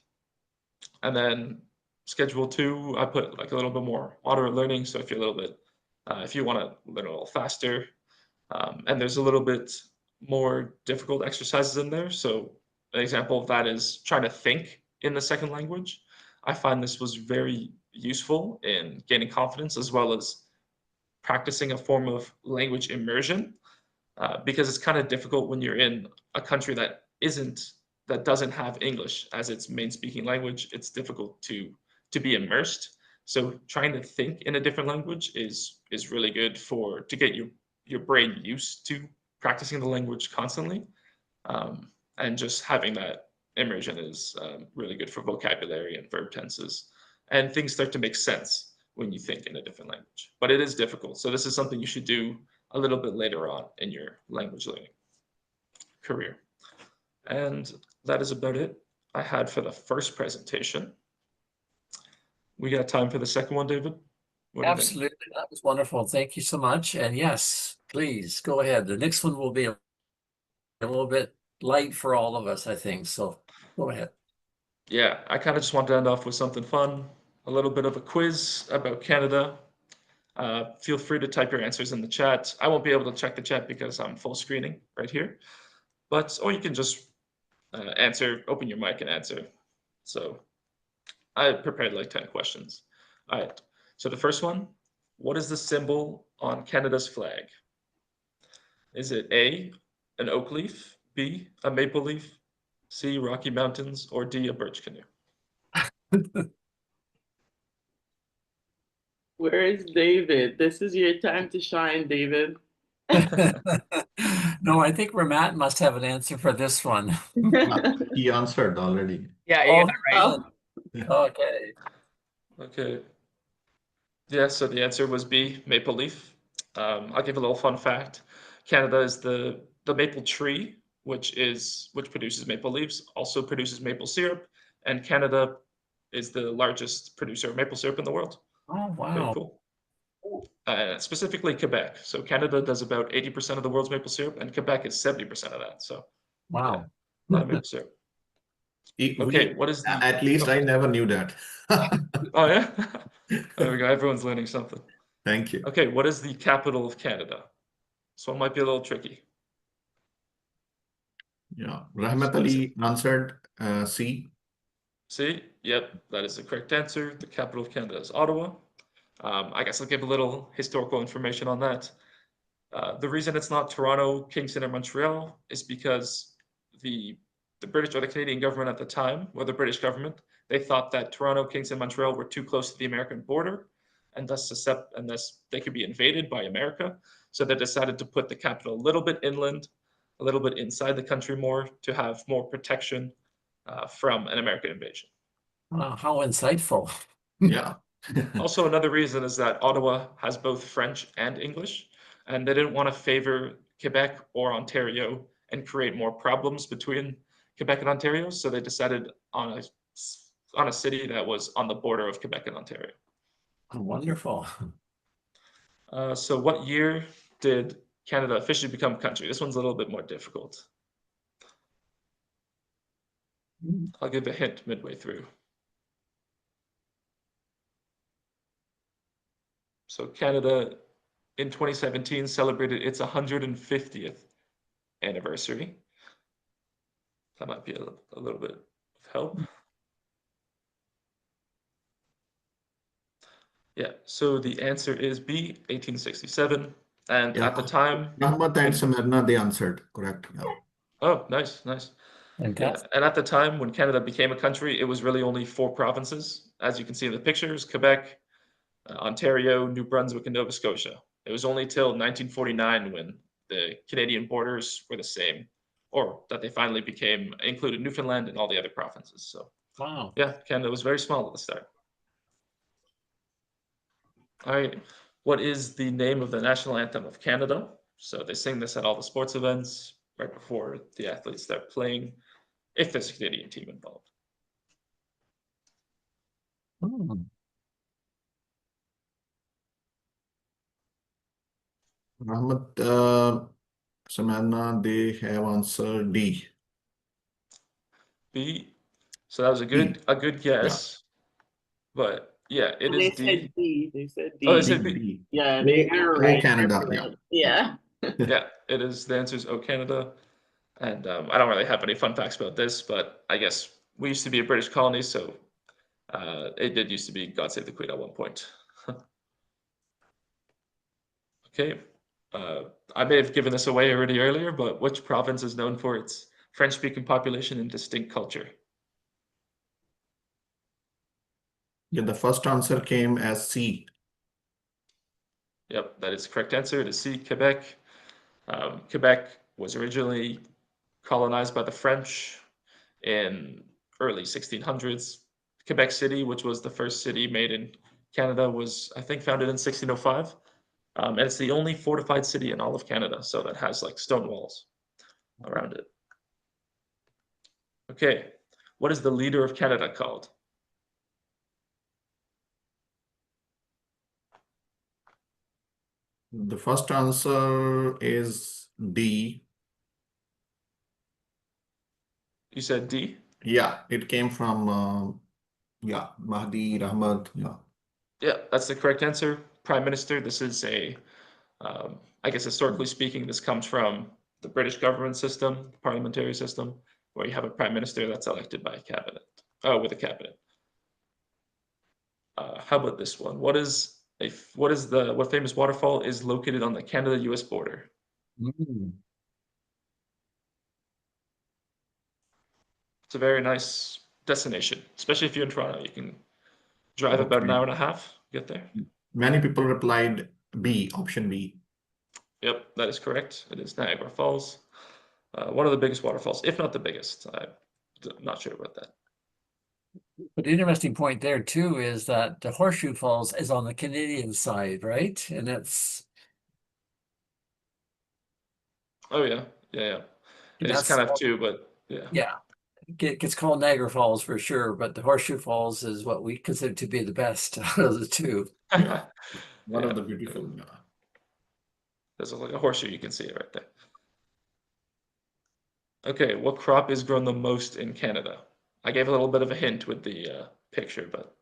And then schedule 2, I put like a little bit more moderate learning. So if you're a little bit, if you want to learn a little faster, and there's a little bit more difficult exercises in there. So an example of that is trying to think in the second language. I find this was very useful in gaining confidence as well as practicing a form of language immersion, because it's kind of difficult when you're in a country that doesn't have English as its main speaking language. It's difficult to be immersed. So trying to think in a different language is really good to get your brain used to practicing the language constantly, and just having that immersion is really good for vocabulary and verb tenses, and things start to make sense when you think in a different language. But it is difficult, so this is something you should do a little bit later on in your language learning career. And that is about it I had for the first presentation. We got time for the second one, David? What do you think? Absolutely. That was wonderful. Thank you so much. And yes, please go ahead. The next one will be a little bit light for all of us, I think. So go ahead. Yeah, I kind of just want to end off with something fun, a little bit of a quiz about Canada. Feel free to type your answers in the chat. I won't be able to check the chat because I'm full screening right here, or you can just open your mic and answer. So I prepared like 10 questions. All right, so the first one, what is the symbol on Canada's flag? Is it A, an oak leaf, B, a maple leaf, C, Rocky Mountains, or D, a birch canoe? Where is David? This is your time to shine, David. No, I think Ramat must have an answer for this one. He answered already. Yeah, Oh, you got it right. Oh, okay. Okay. Yeah, so the answer was B, maple leaf. I'll give a little fun fact. Canada is the maple tree, which produces maple leaves, also produces maple syrup, and Canada is the largest producer of maple syrup in the world. Oh, Very wow. cool. Specifically Quebec. So Canada does about 80% of the world's maple syrup, and Quebec is 70% of that. So Wow. a lot of maple syrup. Okay, what is the? At least I never knew that. Oh yeah. There we go. Everyone's learning something. Thank you. Okay, what is the capital of Canada? This one might be a little tricky. Yeah, Rahmat Ali answered C. See? Yep, that is the correct answer. The capital of Canada is Ottawa. I guess I'll give a little historical information on that. The reason it's not Toronto, Kingston, or Montreal is because the British or the Canadian government at the time, or the British government, they thought that Toronto, Kingston, Montreal were too close to the American border, and thus they could be invaded by America. So they decided to put the capital a little bit inland, a little bit inside the country more, to have more protection from an American invasion. Wow, how insightful. Yeah. Also, another reason is that Ottawa has both French and English, and they didn't want to favor Quebec or Ontario and create more problems between Quebec and Ontario, so they decided on a city that was on the border of Quebec and Ontario. Wonderful. So what year did Canada officially become a country? This one's a little bit more difficult. I'll give a hint midway through. So Canada in 2017 celebrated its 150th anniversary. That might be a little bit of help. Yeah, so the answer is B, 1867. And Yeah. at the time, Rahmat and Samirna, they answered correct. Yeah. oh, nice, nice. Yeah, Fantastic. and at the time when Canada became a country, it was really only 4 provinces. As you can see in the pictures, Quebec, Ontario, New Brunswick, and Nova Scotia. It was only till 1949 when the Canadian borders were the same, or that they finally became included Newfoundland and all the other provinces. So Wow. yeah, Canada was very small at the start. All right, what is the name of the national anthem of Canada? So they sing this at all the sports events right before the athletes start playing, if there's a Canadian team involved. Hmm. Rahmat, Samantha, they have answered D. B. So that was a D. good guess, but yeah, it Well, is they D. said D. They said Oh, they D. D. said B. D. Yeah, they were O right. Canada. Yeah. Yeah. Yeah, it is. The answer is O Canada. And I don't really have any fun facts about this, but I guess we used to be a British colony, so it did used to be God Save the Queen at one point. Okay. I may have given this away already earlier, but which province is known for its French-speaking population and distinct culture? Yeah, the first answer came as C. Yep, that is the correct answer. It is C, Quebec. Quebec was originally colonized by the French in early 1600s. Quebec City, which was the first city made in Canada, was, I think, founded in 1605. And it's the only fortified city in all of Canada, so that has like stone walls around it. Okay, what is the leader of Canada called? The first answer is D. You said D? Yeah, it came from yeah, Mahdi, Rahmat. Yeah. Yeah, that's the correct answer. Prime Minister, this is I guess historically speaking, this comes from the British government system, parliamentary system, where you have a prime minister that's elected by a cabinet, with a cabinet. How about this one? What famous waterfall is located on the Canada-US border? Mm. It's a very nice destination, especially if you're in Toronto. You can drive about an Okay. hour and a half, get there. Many people replied B, option B. Yep, that is correct. It is Niagara Falls. One of the biggest waterfalls, if not the biggest. I'm not sure about that. But the interesting point there too is that the Horseshoe Falls is on the Canadian side, right? And it's Oh yeah, yeah. It is that's kind of too, but yeah. yeah. It gets called Niagara Falls for sure, but the Horseshoe Falls is what we consider to be the best out of the two. Yeah, one of Yeah. the beautiful. Yeah. There's like a horseshoe, you can see it right there. Okay, what crop is grown the most in Canada? I gave a little bit of a hint with the picture, but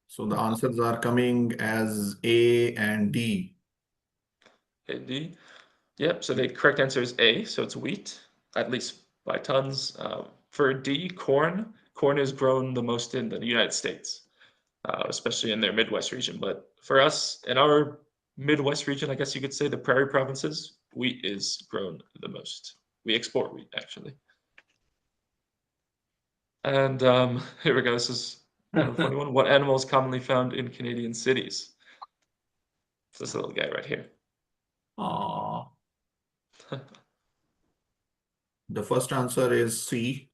So the answers are coming as A and D. D. Yep, so the correct answer is A, so it's wheat, at least by tons. For D, corn. Corn is grown the most in the United States, especially in their Midwest region. But for us, in our Midwest region, I guess you could say the prairie provinces, wheat is grown the most. We export wheat, actually. And here we go. This is kind of a funny one. What animal is commonly found in Canadian cities? It's this little guy right here. Aw. The first answer is C.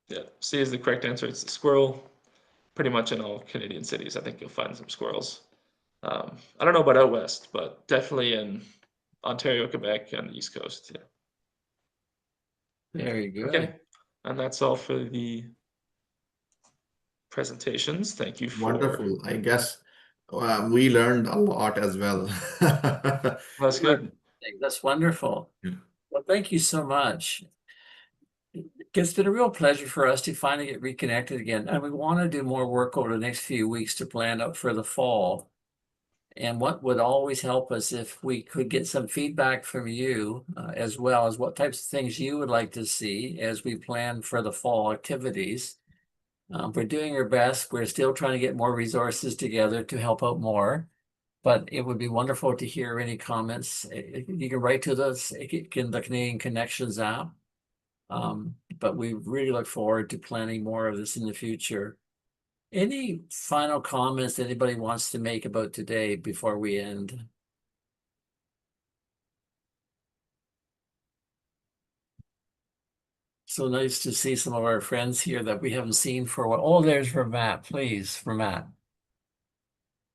Yeah, C is the correct answer. It's the squirrel. Pretty much in all Canadian cities, I think you'll find some squirrels. I don't know about out west, but definitely in Ontario, Quebec, and the East Coast. Yeah. Very good. Okay, and that's all for the presentations. Thank you for. Wonderful. I guess we learned a lot as well. That's good. That's wonderful. Yeah. Well, thank you so much. It's been a real pleasure for us to finally get reconnected again. And we want to do more work over the next few weeks to plan out for the fall. And what would always help us if we could get some feedback from you, as well as what types of things you would like to see as we plan for the fall activities. We're doing our best. We're still trying to get more resources together to help out more. But it would be wonderful to hear any comments. You can write to us in the Canadian Connections app. But we really look forward to planning more of this in the future. Any final comments anybody wants to make about today before we end? So nice to see some of our friends here that we haven't seen for a while. Oh, there's Ramat, please, Ramat.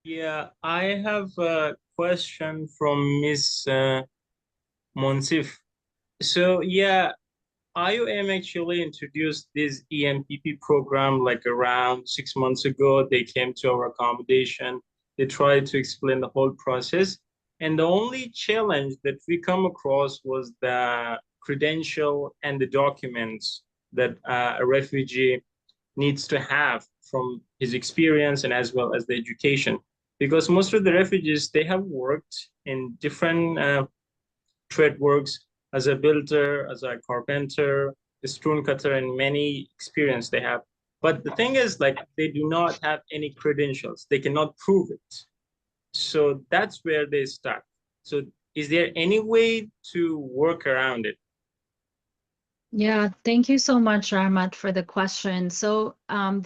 Yeah, I have a question from Miss Monsif. So yeah, IOM actually introduced this EMPP program like around 6 months ago. They came to our accommodation. They tried to explain the whole process. And the only challenge that we come across was the credential and the documents that a refugee needs to have from his experience and as well as the education. Because most of the refugees, they have worked in different trade works as a builder, as a carpenter, a stone cutter, and many experience they have. But the thing is, like, they do not have any credentials. They cannot prove it. So that's where they stuck. So is there any way to work around it? Yeah, thank you so much, Rahmat, for the question. So I'm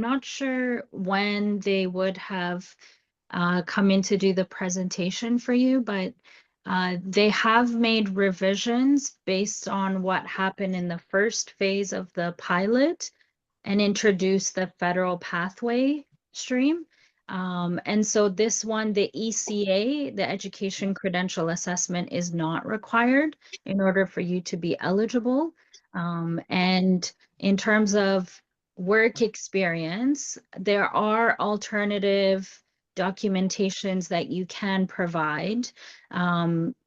not sure when they would have come in to do the presentation for you, but they have made revisions based on what happened in the first phase of the pilot and introduced the federal pathway stream. And so this one, the ECA, the Education Credential Assessment, is not required in order for you to be eligible. And in terms of work experience, there are alternative documentations that you can provide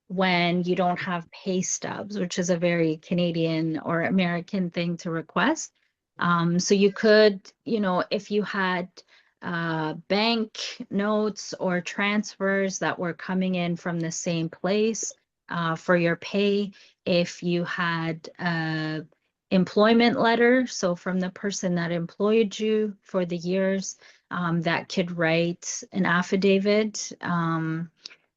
when you don't have pay stubs, which is a very Canadian or American thing to request. So you could, if you had bank notes or transfers that were coming in from the same place for your pay, if you had employment letter, so from the person that employed you for the years, that could write an affidavit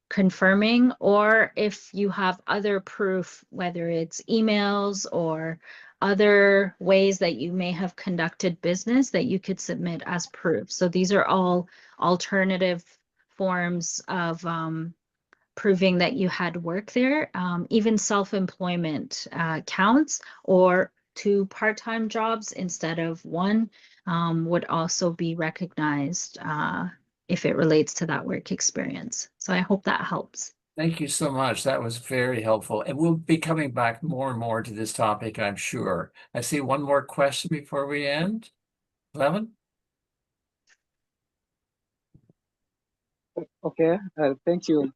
confirming, or if you have other proof, whether it's emails or other ways that you may have conducted business that you could submit as proof. So these are all alternative forms of proving that you had work there. Even self-employment counts, or 2 part-time jobs instead of 1 would also be recognized if it relates to that work experience. So I hope that helps. Thank you so much. That was very helpful. And we'll be coming back more and more to this topic, I'm sure. I see one more question before we end. Levin? Okay, thank you.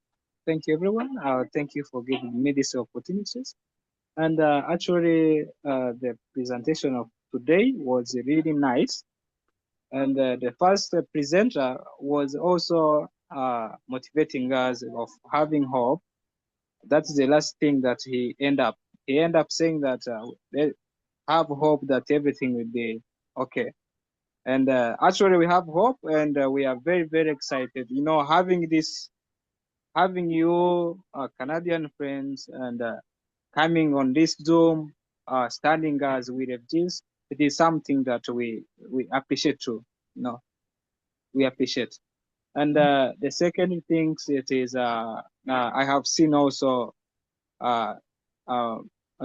Thank you, everyone. Thank you for giving me these opportunities. And actually, the presentation of today was really nice. And the first presenter was also motivating us of having hope. That's the last thing that he ended up. He ended up saying that they have hope that everything will be okay. And actually, we have hope, and we are very, very excited. Having you Canadian friends and coming on this Zoom, standing as we refugees, it is something that we appreciate too. We appreciate. And the second thing, it is I have seen also uh,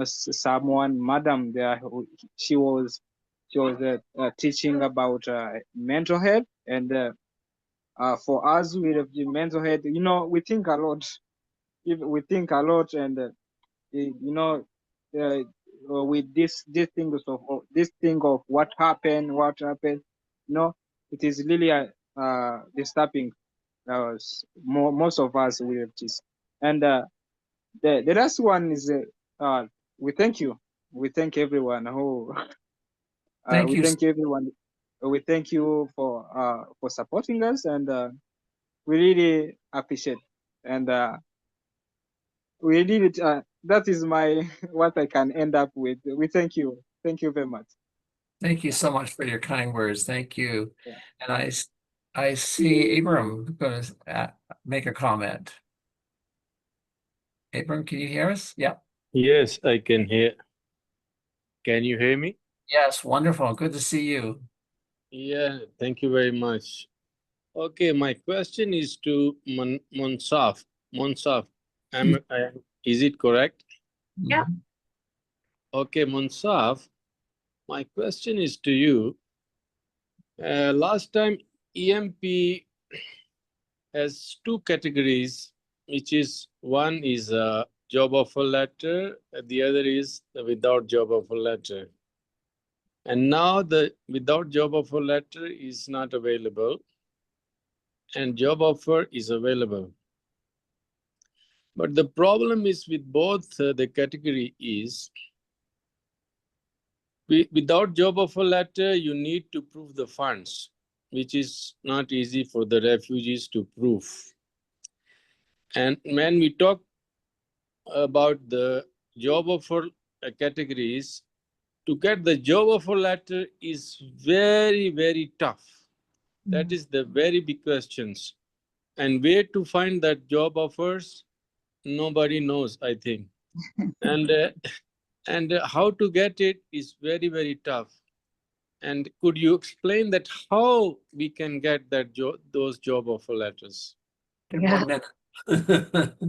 someone, madam there, she was teaching about mental health, and for us with the mental health, we think a lot. We think a lot, and with this thing of what happened, it is really disturbing most of us with this. And the last one is we thank you. We thank everyone who. Thank We you. thank everyone. We thank you for supporting us, and we really appreciate. And we did it. That is my what I can end up with. We thank you. Thank you very much. Thank you so much for your kind words. Thank you. Yeah. And I see Abram going to make a comment. Abram, can you hear us? Yeah. Yes, I can hear. Can you hear me? Yes, wonderful. Good to see you. Yeah, thank you very much. Okay, my question is to Monsaf. Monsaf, is it correct? Yeah. Mhm. Okay, Monsaf, my question is to you. Last time EMP has two categories, which is one is a job offer letter, the other is the without job offer letter. And now the without job offer letter is not available and job offer is available. But the problem is with both the category is without job offer letter, you need to prove the funds, which is not easy for the refugees to prove. And when we talk about the job offer categories, to get the job offer letter is very, very tough. That is the very big questions. And where to find that job offers, nobody knows, I think. And how to get it is very, very tough. And could you explain that how we can get that those job offer letters? In Yeah. 1 minute.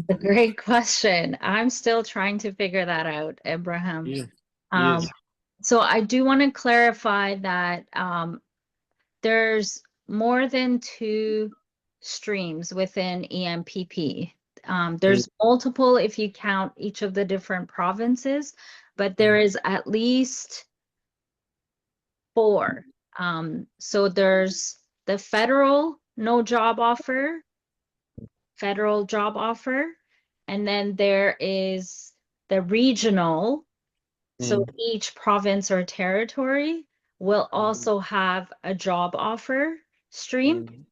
A great question. I'm still trying to figure that out, Abraham. Yeah. Um, Yes. so I do want to clarify that there's more than two streams within EMPP. There's multiple if you count each of the different provinces, but there is at least four. So there's the federal no job offer, federal job offer, and then there is the regional. So each province or territory will also have a job offer stream.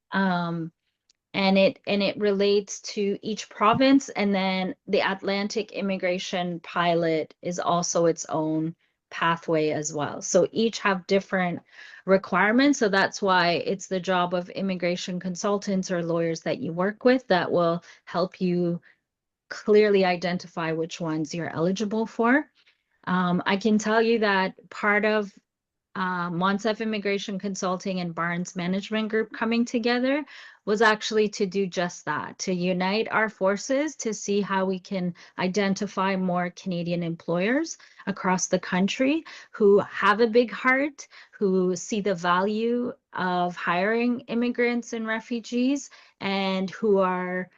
And it relates to each province, and then the Atlantic immigration pilot is also its own pathway as well. So each have different requirements. So that's why it's the job of immigration consultants or lawyers that you work with that will help you clearly identify which ones you're eligible for. I can tell you that part of Monsef Immigration Consulting and Barnes Management Group coming together was actually to do just that, to unite our forces to see how we can identify more Canadian employers across the country who have a big heart, who see the value of hiring immigrants and refugees, and who are,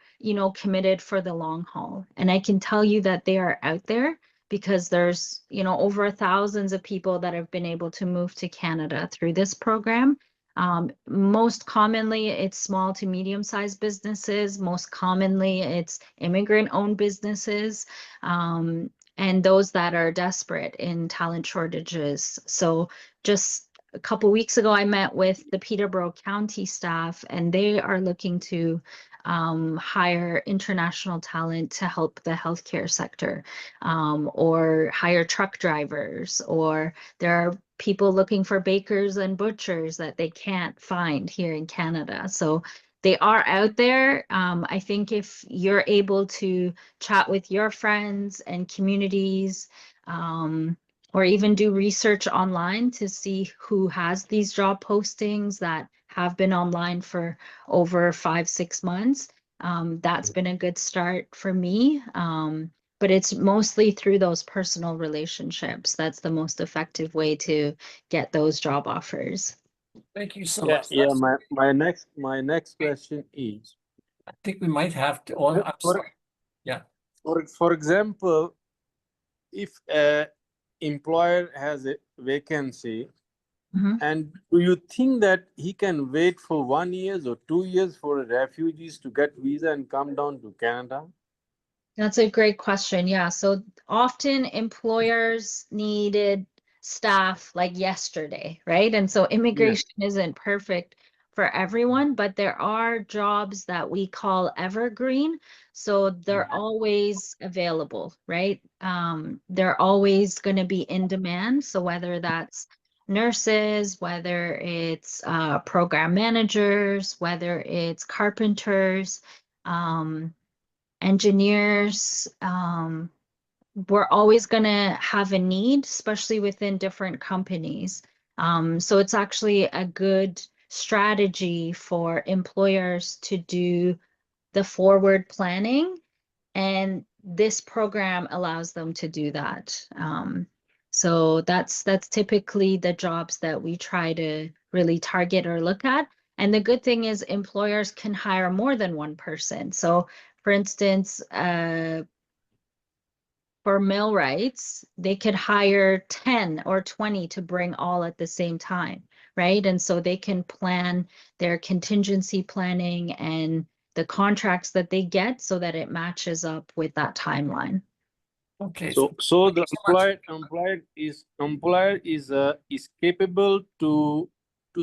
committed for the long haul. And I can tell you that they are out there because there's, over thousands of people that have been able to move to Canada through this program. Most commonly, it's small to medium-sized businesses. Most commonly, it's immigrant-owned businesses, and those that are desperate in talent shortages. So just a couple weeks ago, I met with the Peterborough County staff, and they are looking to hire international talent to help the healthcare sector, or hire truck drivers, or there are people looking for bakers and butchers that they can't find here in Canada. So they are out there. I think if you're able to chat with your friends and communities, or even do research online to see who has these job postings that have been online for over 5-6 months. That's been a good start for me. But it's mostly through those personal relationships. That's the most effective way to get those job offers. Thank you so Yeah, much. yeah. My next question is, I think we might have to. Oh, I'm sorry. Yeah. For example, if a employer has a vacancy, and do you think that he can wait for 1 year or 2 years for refugees to get visa and come down to Canada? That's a great question. Yeah. So often employers needed staff like yesterday, right? And so immigration isn't perfect for everyone, but there are jobs that we call evergreen. So they're always available, right? They're always going to be in demand. So whether that's nurses, whether it's program managers, whether it's carpenters, engineers, we're always going to have a need, especially within different companies. So it's actually a good strategy for employers to do the forward planning, and this program allows them to do that. So that's typically the jobs that we try to really target or look at. And the good thing is employers can hire more than one person. So for instance, for millwrights, they could hire 10 or 20 to bring all at the same time, right? And so they can plan their contingency planning and the contracts that they get so that it matches up with that timeline. Okay. So thank the you so much. employer is capable to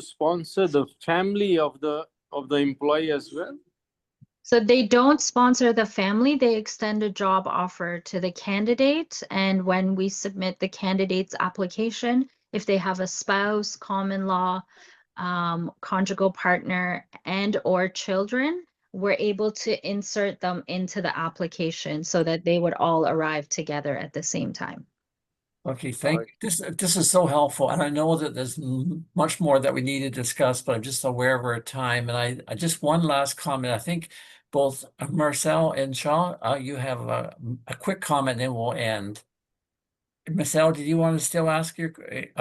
sponsor the family of the employee as well. So they don't sponsor the family, they extend a job offer to the candidate. And when we submit the candidate's application, if they have a spouse, common law, conjugal partner, and or children, we're able to insert them into the application so that they would all arrive together at the same time. Okay, thank you. This is so helpful, and I know that there's much more that we need to discuss, but I'm just aware of our time. And I just one last comment. I think both Marcel and Shaw, you have a quick comment, and then we'll end. Marcel, did you want to still ask your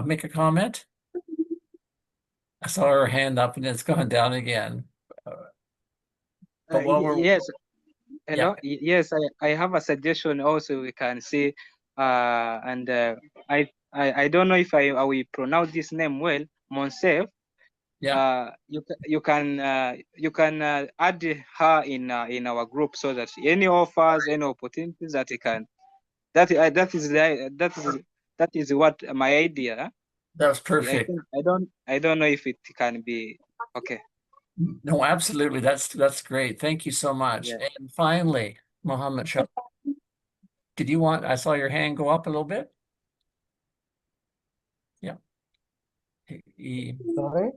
make a comment? I saw her hand up, and it's gone down again. But while we're Yes, hello. Yes, I have a suggestion also we can see, and I don't know if I will pronounce this name well, Monsef. Yeah. You can add her in our group so that any offers, any opportunities that you can, that is what my idea. That was perfect. I don't know if it can be okay. No, absolutely. That's great. Thank you so much. Yeah. And finally, Mohammed Shah, did you want, I saw your hand go up a little bit. Yeah. Sorry?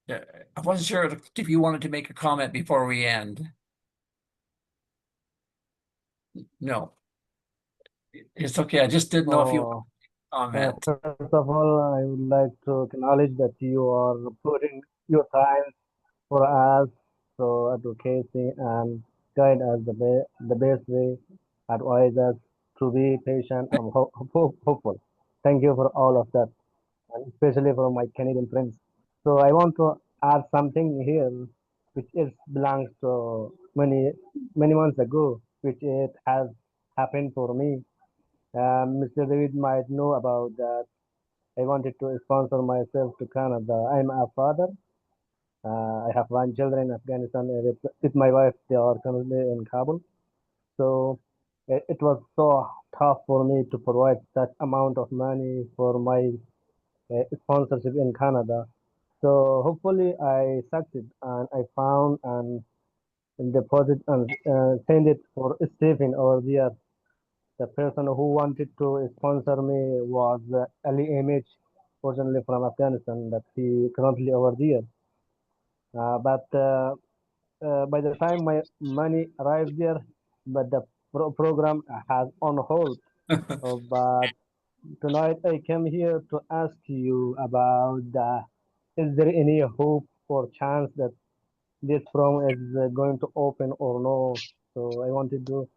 Yeah, I wasn't sure if you wanted to make a comment before we end. No. It's okay. I just didn't know if you Oh, comment. first of all, I would like to acknowledge that you are putting your time for us, so advocacy and guide us the best way, advise us to be patient and hopeful. Thank you for all of that, and especially for my Canadian friends. So I want to add something here, which is belongs to many months ago, which it has happened for me. Mr. David might know about that. I wanted to sponsor myself to Canada. I'm a father. I have one children in Afghanistan with my wife. They are currently in Kabul. So it was so tough for me to provide such amount of money for my sponsorship in Canada. So hopefully I succeed and I found and deposit and send it for Stephen over there. The person who wanted to sponsor me was Ali Image, originally from Afghanistan, that he currently over there. But by the time my money arrived there, but the program has on hold. But tonight I came here to ask you about is there any hope or chance that this program is going to open or no? So I wanted to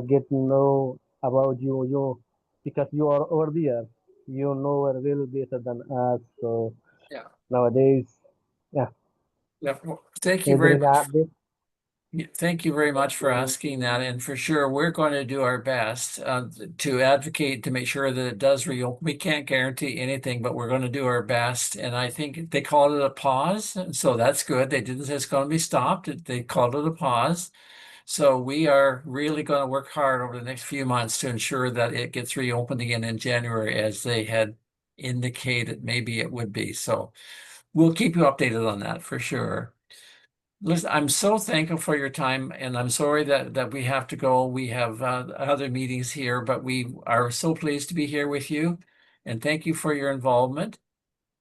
get to know about you because you are over there. You know a little better than us. So Yeah. nowadays, yeah. Yeah. Well, thank you Is there very any much. update? Thank you very much for asking that. And for sure, we're going to do our best to advocate to make sure that it does reopen. We can't guarantee anything, but we're going to do our best. And I think they called it a pause. So that's good. They didn't say it's going to be stopped. They called it a pause. So we are really going to work hard over the next few months to ensure that it gets reopened again in January, as they had indicated maybe it would be. So we'll keep you updated on that for sure. Listen, I'm so thankful for your time, and I'm sorry that we have to go. We have other meetings here, but we are so pleased to be here with you. And thank you for your involvement.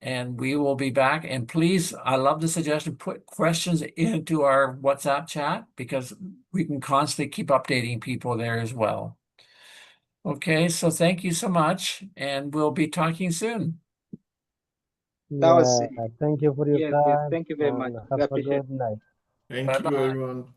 And we will be back. And please, I love the suggestion, put questions into our WhatsApp chat because we can constantly keep updating people there as well. Okay, so thank you so much, and we'll be talking soon. That was Yeah, thank you for your yes, yes. time Thank you very much. and We have a appreciate it. good night. Thank you, Bye-bye. everyone.